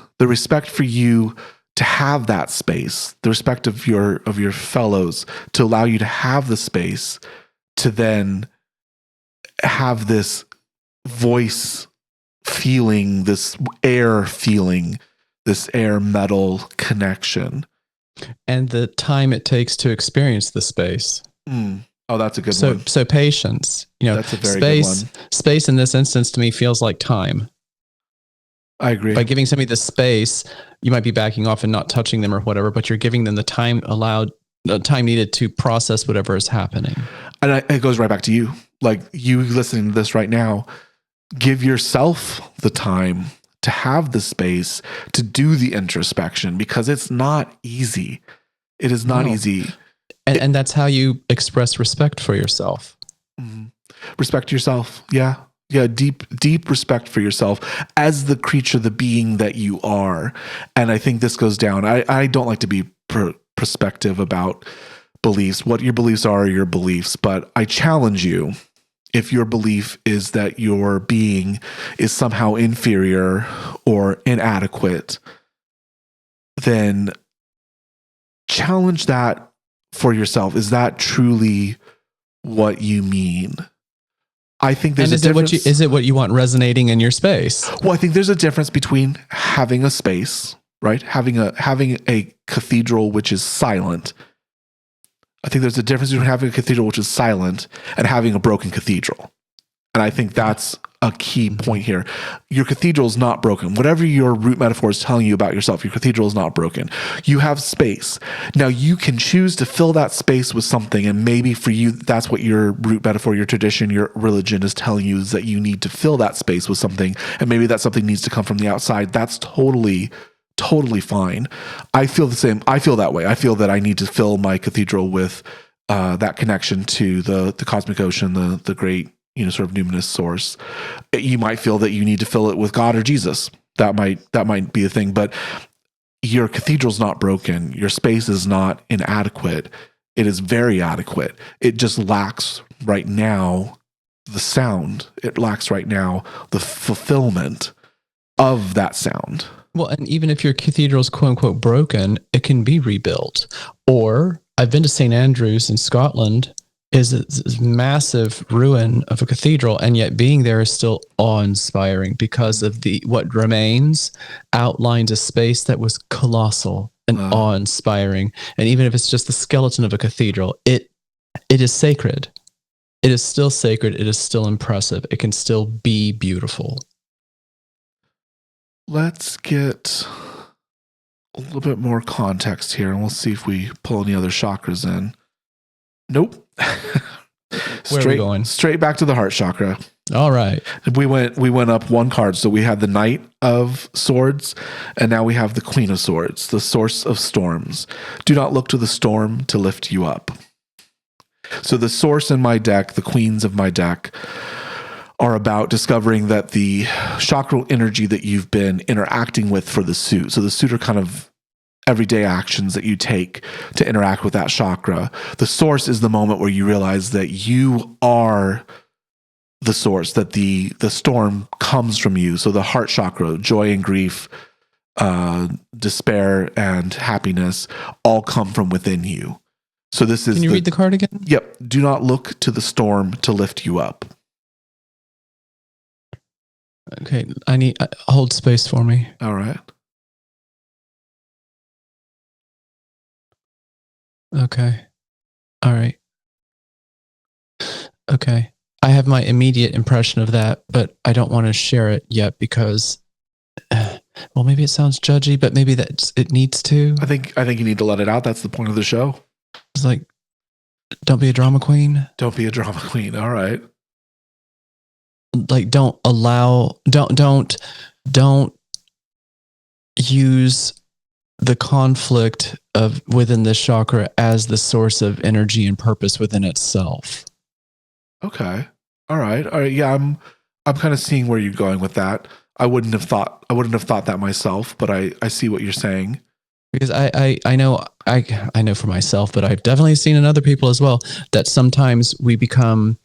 for you to have that space, the respect of your fellows, to allow you to have the space to then have this voice feeling, this air metal connection. And the time it takes to experience the space. Oh, that's a good one. So patience, that's a very good one. Space in this instance to me feels like time. I agree. By giving somebody the space, you might be backing off and not touching them or whatever, but you're giving them the time needed to process whatever is happening. And it goes right back to you. Like you listening to this right now, give yourself the time to have the space to do the introspection, because it's not easy. It is not easy. And that's how you express respect for yourself. Respect yourself. Yeah. Yeah, deep respect for yourself as the creature, the being that you are. And I think this goes down. I don't like to be prospective about beliefs. What your beliefs are your beliefs, but I challenge you, if your belief is that your being is somehow inferior or inadequate, then challenge that for yourself. Is that truly what you mean? I think there's a difference. Is it what you want resonating in your space? Well, I think there's a difference between having a space, right? Having a cathedral which is silent. I think there's a difference between having a cathedral which is silent and having a broken cathedral. And I think that's a key point here. Your cathedral is not broken. Whatever your root metaphor is telling you about yourself, your cathedral is not broken. You have space. Now you can choose to fill that space with something. And maybe for you, that's what your root metaphor, your tradition, your religion is telling you, is that you need to fill that space with something. And maybe that something needs to come from the outside. That's totally fine. I feel the same. I feel that way. I feel that I need to fill my cathedral with that connection to the cosmic ocean, the great, sort of numinous source. You might feel that you need to fill it with God or Jesus. That might be a thing, but your cathedral's not broken. Your space is not inadequate. It is very adequate. It just lacks right now the sound. It lacks right now the fulfillment of that sound. Well, and even if your cathedral is quote unquote broken, it can be rebuilt. Or I've been to St. Andrews in Scotland, is this massive ruin of a cathedral, and yet being there is still awe-inspiring because of what remains outlines a space that was colossal and awe-inspiring. And even if it's just the skeleton of a cathedral, it is sacred. It is still sacred. It is still impressive. It can still be beautiful. Let's get a little bit more context here, and we'll see if we pull any other chakras in. Nope. Where are we going? Straight back to the heart chakra. All right. We went up one card. So we had the Knight of Swords, and now we have the Queen of Swords, the source of storms. Do not look to the storm to lift you up. So the source in my deck, the queens of my deck, are about discovering that the chakral energy that you've been interacting with for the suit. So the suit are kind of everyday actions that you take to interact with that chakra. The source is the moment where you realize that you are the source, that the storm comes from you. So the heart chakra, joy and grief, despair, and happiness all come from within you. So this is. Can you read the card again? Yep. Do not look to the storm to lift you up. Okay, hold space for me. All right. Okay. All right. Okay. I have my immediate impression of that, but I don't want to share it yet because, well, maybe it sounds judgy, but maybe that it needs to. I think you need to let it out. That's the point of the show. It's like, don't be a drama queen. Don't be a drama queen. All right. Like, don't use the conflict of within this chakra as the source of energy and purpose within itself. Okay. All right. Yeah, I'm kind of seeing where you're going with that. I wouldn't have thought that myself, but I see what you're saying. Because I know for myself, but I've definitely seen in other people as well that sometimes we become,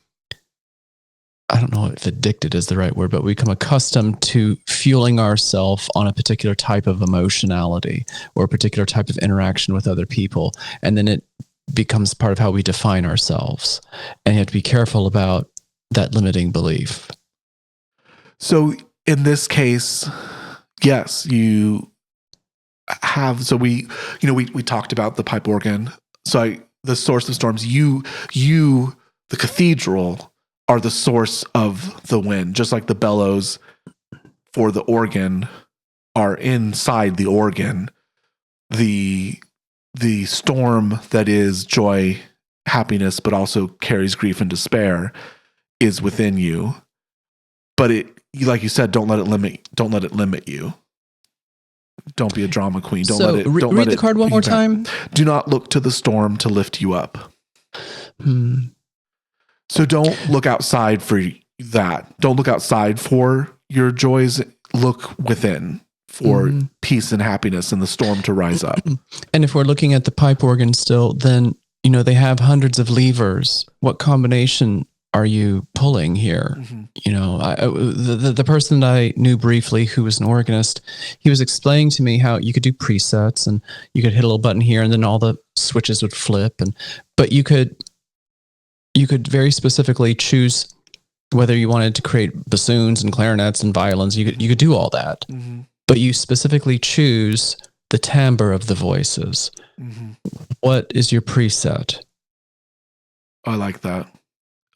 I don't know if addicted is the right word, but we become accustomed to fueling ourselves on a particular type of emotionality or a particular type of interaction with other people. And then it becomes part of how we define ourselves. And you have to be careful about that limiting belief. So in this case, yes, you have, so we talked about the pipe organ. So the source of storms, you, the cathedral, are the source of the wind, just like the bellows for the organ are inside the organ. The storm that is joy, happiness, but also carries grief and despair is within you. But like you said, don't let it limit you. Don't be a drama queen. Don't let it. Don't read the card one more time. Do not look to the storm to lift you up. So don't look outside for that. Don't look outside for your joys. Look within for peace and happiness and the storm to rise up. And if we're looking at the pipe organ still, then, they have hundreds of levers. What combination are you pulling here? The person that I knew briefly who was an organist, he was explaining to me how you could do presets and you could hit a little button here and then all the switches would flip. But you could very specifically choose whether you wanted to create bassoons and clarinets and violins. You could do all that, but you specifically choose the timbre of the voices. What is your preset? I like that.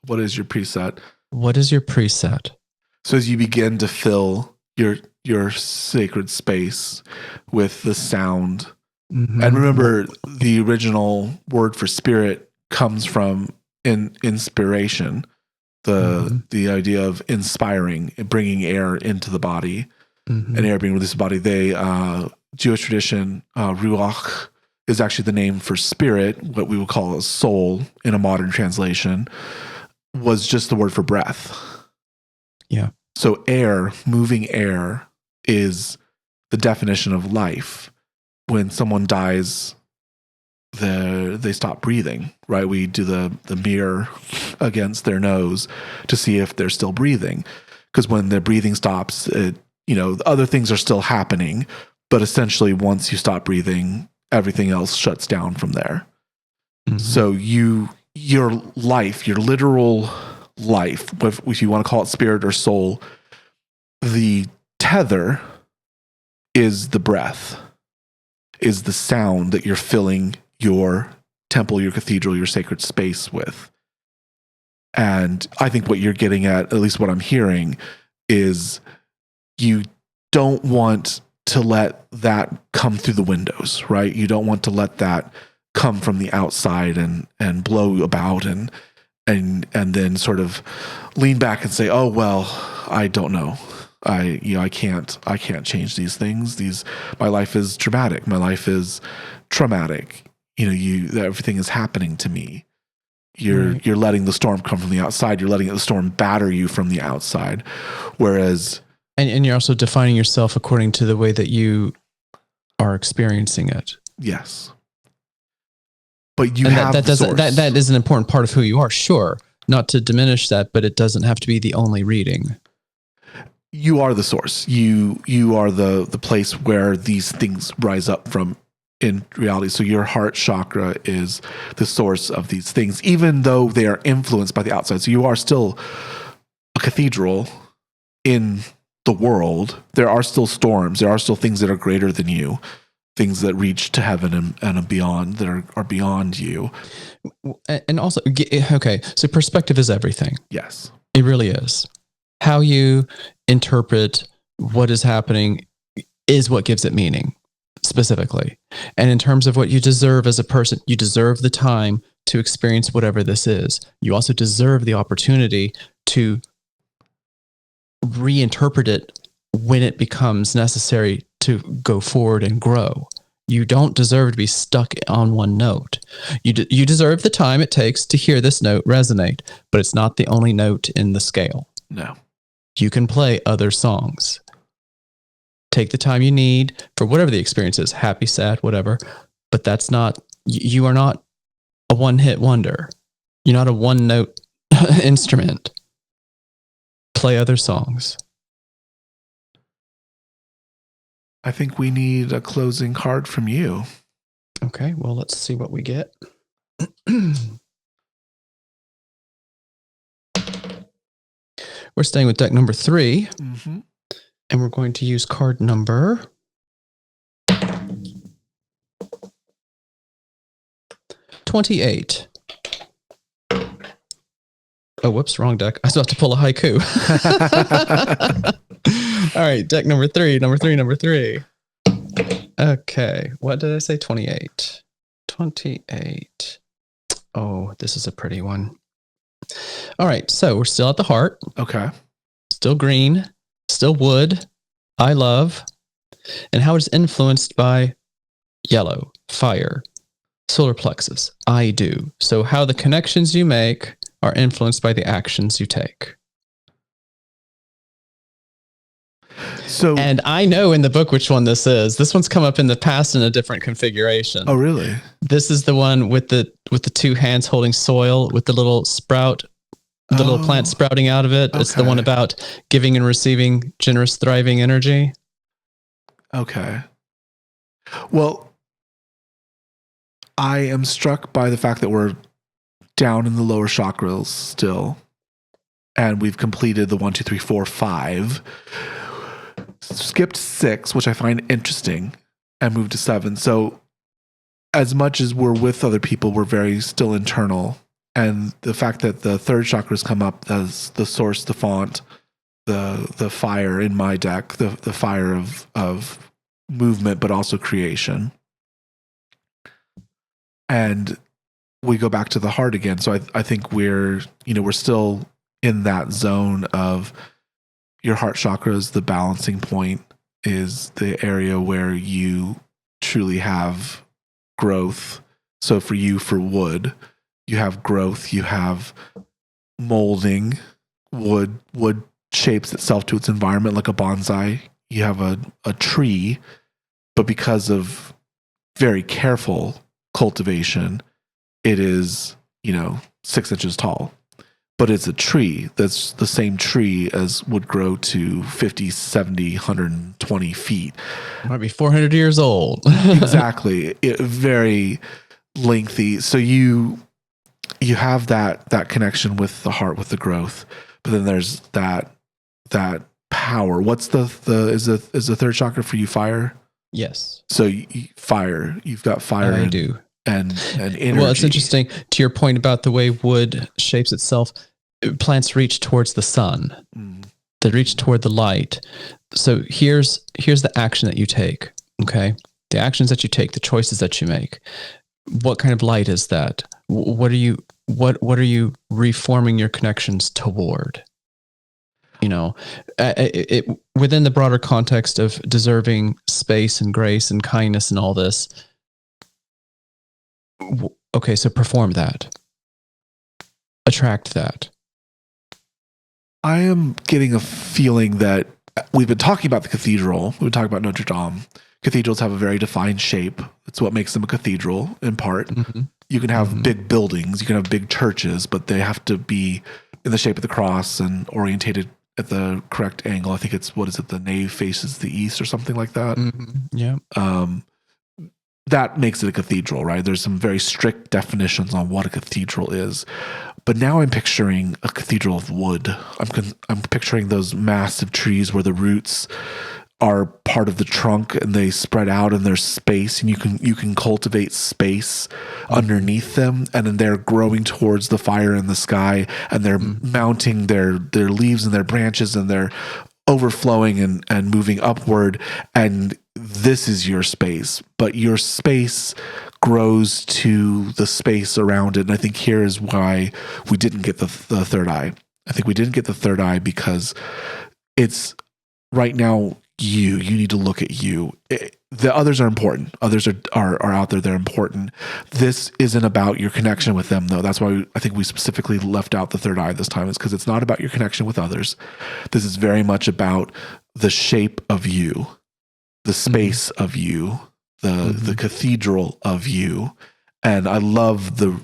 What is your preset? What is your preset? So as you begin to fill your sacred space with the sound, and remember the original word for spirit comes from inspiration, the idea of inspiring, bringing air into the body, and air being released from the body. Jewish tradition, ruach is actually the name for spirit, what we would call a soul in a modern translation, was just the word for breath. Yeah. So air, moving air, is the definition of life. When someone dies, they stop breathing, right? We do the mirror against their nose to see if they're still breathing. Because when their breathing stops, other things are still happening. But essentially, once you stop breathing, everything else shuts down from there. So your life, your literal life, if you want to call it spirit or soul, the tether is the breath, is the sound that you're filling your temple, your cathedral, your sacred space with. And I think what you're getting at least what I'm hearing, is you don't want to let that come through the windows, right? You don't want to let that come from the outside and blow about and then sort of lean back and say, oh, well, I don't know. I can't change these things. My life is dramatic. My life is traumatic. Everything is happening to me. You're letting the storm come from the outside. You're letting the storm batter you from the outside. Whereas, and you're also defining yourself according to the way that you are experiencing it. Yes. But that is an important part of who you are. Sure. Not to diminish that, but it doesn't have to be the only reading. you are the source. You are the place where these things rise up from in reality. So your heart chakra is the source of these things, even though they are influenced by the outside. So you are still a cathedral in the world. There are still storms. There are still things that are greater than you, things that reach to heaven and beyond, that are beyond you. And also, okay, so perspective is everything. Yes. It really is. How you interpret what is happening is what gives it meaning, specifically. And in terms of what you deserve as a person, you deserve the time to experience whatever this is. You also deserve the opportunity to reinterpret it when it becomes necessary to go forward and grow. You don't deserve to be stuck on one note. You deserve the time it takes to hear this note resonate, but it's not the only note in the scale. No. You can play other songs. Take the time you need for whatever the experience is, happy, sad, whatever. But that's not, you are not a one-hit wonder. You're not a one-note instrument. Play other songs. I think we need a closing card from you. Okay, well, let's see what we get. We're staying with deck number 3. Mm-hmm. And we're going to use card number 28. Oh, whoops, wrong deck. I was about to pull a haiku. All right, deck number 3. Okay, what did I say? 28. 28. Oh, this is a pretty one. All right, so we're still at the heart. Okay. Still green, still wood, I love, and how it's influenced by yellow, fire, solar plexus, I do. So how the connections you make are influenced by the actions you take. And I know in the book which one this is. This one's come up in the past in a different configuration. Oh, really? This is the one with the 2 hands holding soil with the little sprout, the little plant sprouting out of it. Okay. It's the one about giving and receiving generous, thriving energy. Okay. Well, I am struck by the fact that we're down in the lower chakras still, and we've completed the 1, 2, 3, 4, 5. Skipped 6, which I find interesting, and moved to 7. So as much as we're with other people, we're very still internal. And the fact that the 3rd chakras come up as the source, the font, the fire in my deck, the fire of movement, but also creation. And we go back to the heart again. So I think we're still in that zone of your heart chakra is the balancing point, is the area where you truly have growth. So for you, for wood, you have growth, you have molding. Wood shapes itself to its environment like a bonsai. You have a tree, but because of very careful cultivation, it is, 6 inches tall. But it's a tree that's the same tree as would grow to 50, 70, 120 feet. Might be 400 years old. Exactly. Very lengthy. So you have that connection with the heart, with the growth. But then there's that power. What's is the 3rd chakra for you fire? Yes. So fire. You've got fire. I do. And energy. Well, it's interesting to your point about the way wood shapes itself. Plants reach towards the sun. They reach toward the light. So here's the action that you take. Okay, the actions that you take, the choices that you make. What kind of light is that? What are you reforming your connections toward? Within the broader context of deserving space and grace and kindness and all this. Okay, so perform that. Attract that. I am getting a feeling that we've been talking about the cathedral. We've been talking about Notre Dame. Cathedrals have a very defined shape. It's what makes them a cathedral, in part. Mm-hmm. You can have big buildings, you can have big churches, but they have to be in the shape of the cross and orientated at the correct angle. I think it's, what is it? The nave faces the east or something like that. Yeah. That makes it a cathedral, right? There's some very strict definitions on what a cathedral is. But now I'm picturing a cathedral of wood. I'm picturing those massive trees where the roots are part of the trunk and they spread out and there's space, and you can cultivate space underneath them, and then they're growing towards the fire in the sky, and they're mounting their leaves and their branches, and they're overflowing and moving upward, and this is your space, but your space grows to the space around it. And I think here is why we didn't get the third eye. I think we didn't get the third eye because it's right now you need to look at you. The others are important. Others are out there. They're important. This isn't about your connection with them, though. That's why I think we specifically left out the third eye this time, is because it's not about your connection with others. This is very much about the shape of you, the space of you, the cathedral of you. And I love the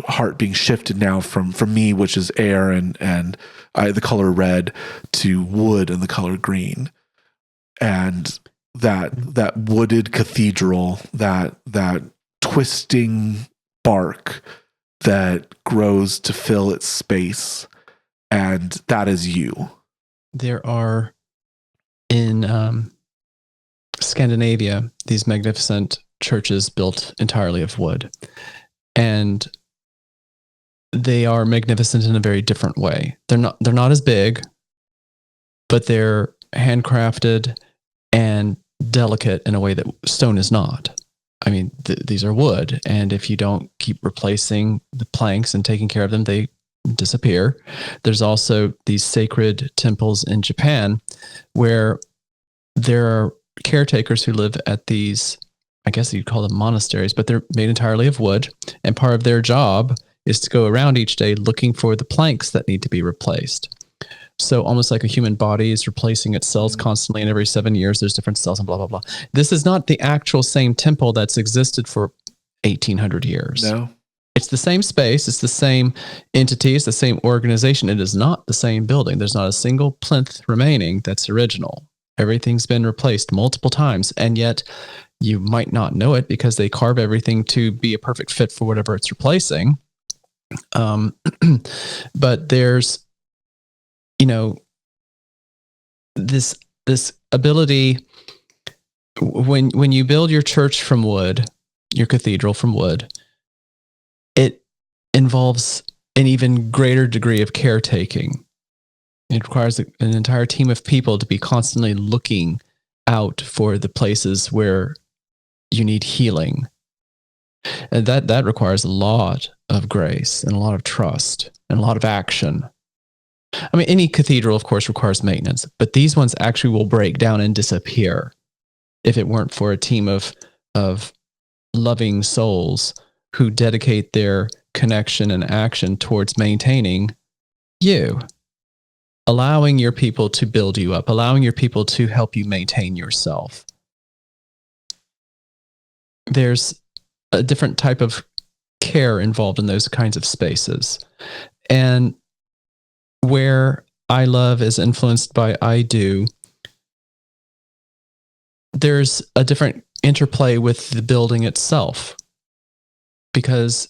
heart being shifted now from me, which is air and the color red, to wood and the color green. And that wooded cathedral, that twisting bark that grows to fill its space, and that is you. There are in Scandinavia these magnificent churches built entirely of wood, and they are magnificent in a very different way. They're not as big, but they're handcrafted and delicate in a way that stone is not. I mean, these are wood, and if you don't keep replacing the planks and taking care of them, they disappear. There's also these sacred temples in Japan where there are caretakers who live at these, I guess you'd call them monasteries, but they're made entirely of wood, and part of their job is to go around each day looking for the planks that need to be replaced. So almost like a human body is replacing its cells constantly, and every 7 years there's different cells and blah, blah, blah. This is not the actual same temple that's existed for 1,800 years. No. It's the same space. It's the same entity. It's the same organization. It is not the same building. There's not a single plinth remaining that's original. Everything's been replaced multiple times, and yet you might not know it because they carve everything to be a perfect fit for whatever it's replacing. But there's, this ability when you build your church from wood, your cathedral from wood, it involves an even greater degree of caretaking. It requires an entire team of people to be constantly looking out for the places where you need healing. And that requires a lot of grace and a lot of trust and a lot of action. I mean, any cathedral, of course, requires maintenance, but these ones actually will break down and disappear if it weren't for a team of loving souls who dedicate their connection and action towards maintaining you, allowing your people to build you up, allowing your people to help you maintain yourself. There's a different type of care involved in those kinds of spaces. And where I love is influenced by I do, there's a different interplay with the building itself. Because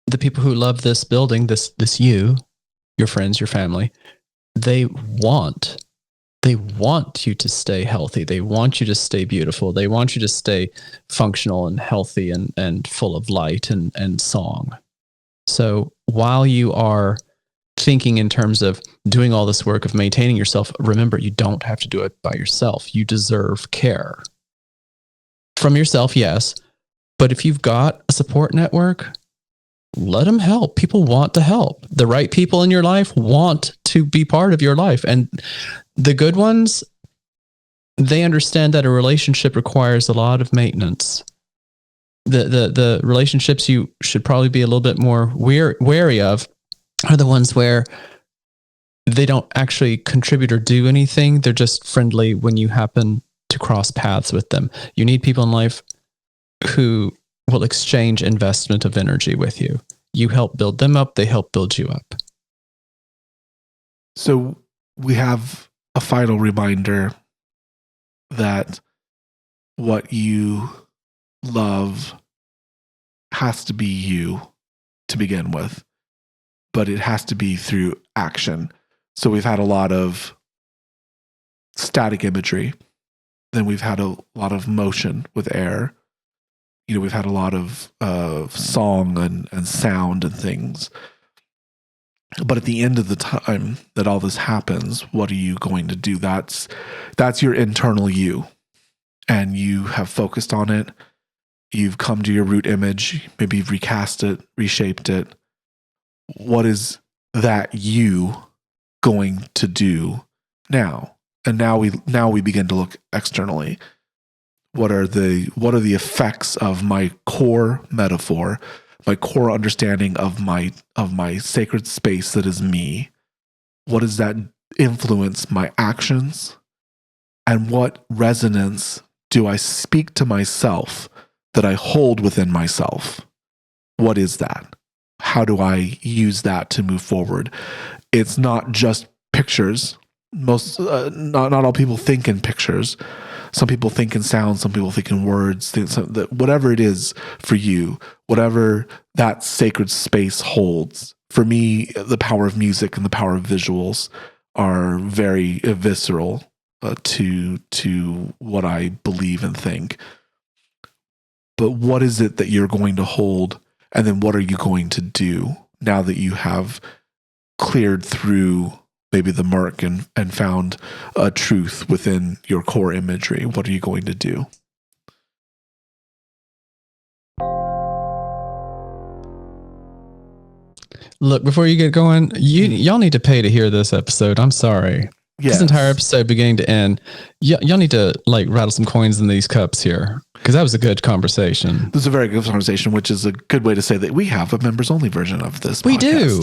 the people who love this building, this you, your friends, your family, they want you to stay healthy. They want you to stay beautiful. They want you to stay functional and healthy and full of light and song. So while you are thinking in terms of doing all this work of maintaining yourself, remember, you don't have to do it by yourself. You deserve care. From yourself, yes. But if you've got a support network, let them help. People want to help. The right people in your life want to be part of your life. And the good ones, they understand that a relationship requires a lot of maintenance. The relationships you should probably be a little bit more wary of are the ones where they don't actually contribute or do anything. They're just friendly when you happen to cross paths with them. You need people in life who will exchange investment of energy with you. You help build them up, they help build you up. So we have a final reminder that what you love has to be you to begin with, but it has to be through action. So we've had a lot of static imagery, then we've had a lot of motion with air. We've had a lot of song and sound and things. But at the end of the time that all this happens, what are you going to do? That's your internal you. And you have focused on it. You've come to your root image. Maybe you've recast it, reshaped it. What is that you going to do now? And now we begin to look externally. What are the effects of my core metaphor, my core understanding of my sacred space that is me? What does that influence my actions? And what resonance do I speak to myself that I hold within myself? What is that? How do I use that to move forward? It's not just pictures. Not all people think in pictures. Some people think in sound, some people think in words, whatever it is for you, whatever that sacred space holds. For me, the power of music and the power of visuals are very visceral to what I believe and think. But what is it that you're going to hold? And then what are you going to do now that you have cleared through maybe the murk and found a truth within your core imagery? What are you going to do? Look, before you get going, y'all need to pay to hear this episode. I'm sorry. Yes. This entire episode, beginning to end, y'all need to rattle some coins in these cups here, because that was a good conversation. This is a very good conversation, which is a good way to say that we have a members only version of this podcast. We do.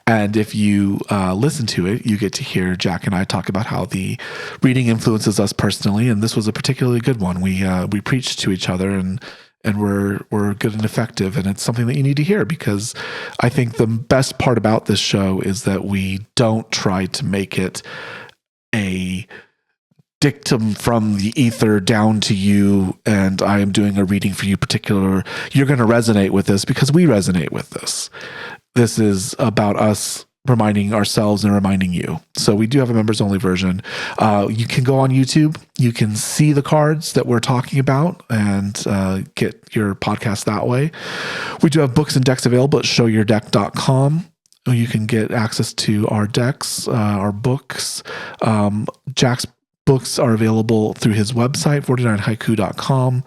And if you listen to it, you get to hear Jack and I talk about how the reading influences us personally. And this was a particularly good one. We preached to each other and we're good and effective. And it's something that you need to hear, because I think the best part about this show is that we don't try to make it a dictum from the ether down to you, and I am doing a reading for you particular. You're going to resonate with this because we resonate with this. This is about us reminding ourselves and reminding you. So we do have a members only version. You can go on YouTube. You can see the cards that we're talking about and get your podcast that way. We do have books and decks available at showyourdeck.com. You can get access to our decks, our books. Jack's books are available through his website, 49haiku.com,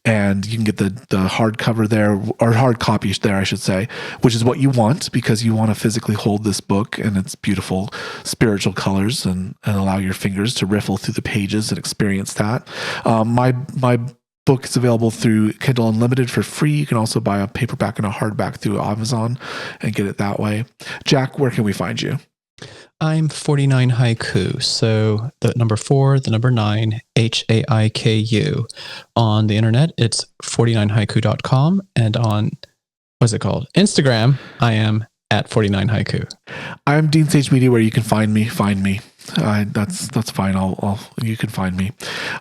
and you can get the hardcover there, or hard copy there, I should say, which is what you want, because you want to physically hold this book and its beautiful spiritual colors and allow your fingers to riffle through the pages and experience that. My book is available through Kindle Unlimited for free. You can also buy a paperback and a hardback through Amazon and get it that way. Jack, where can we find you? I'm 49 Haiku. So the number 4, the number 9, HAIKU. On the internet, it's 49haiku.com. And on, what's it called? Instagram, I am at 49 Haiku. I'm Dean Sage Media, where you can find me. That's fine. You can find me.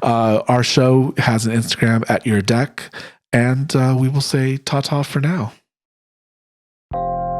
Our show has an Instagram, at your deck, and we will say ta-ta for now.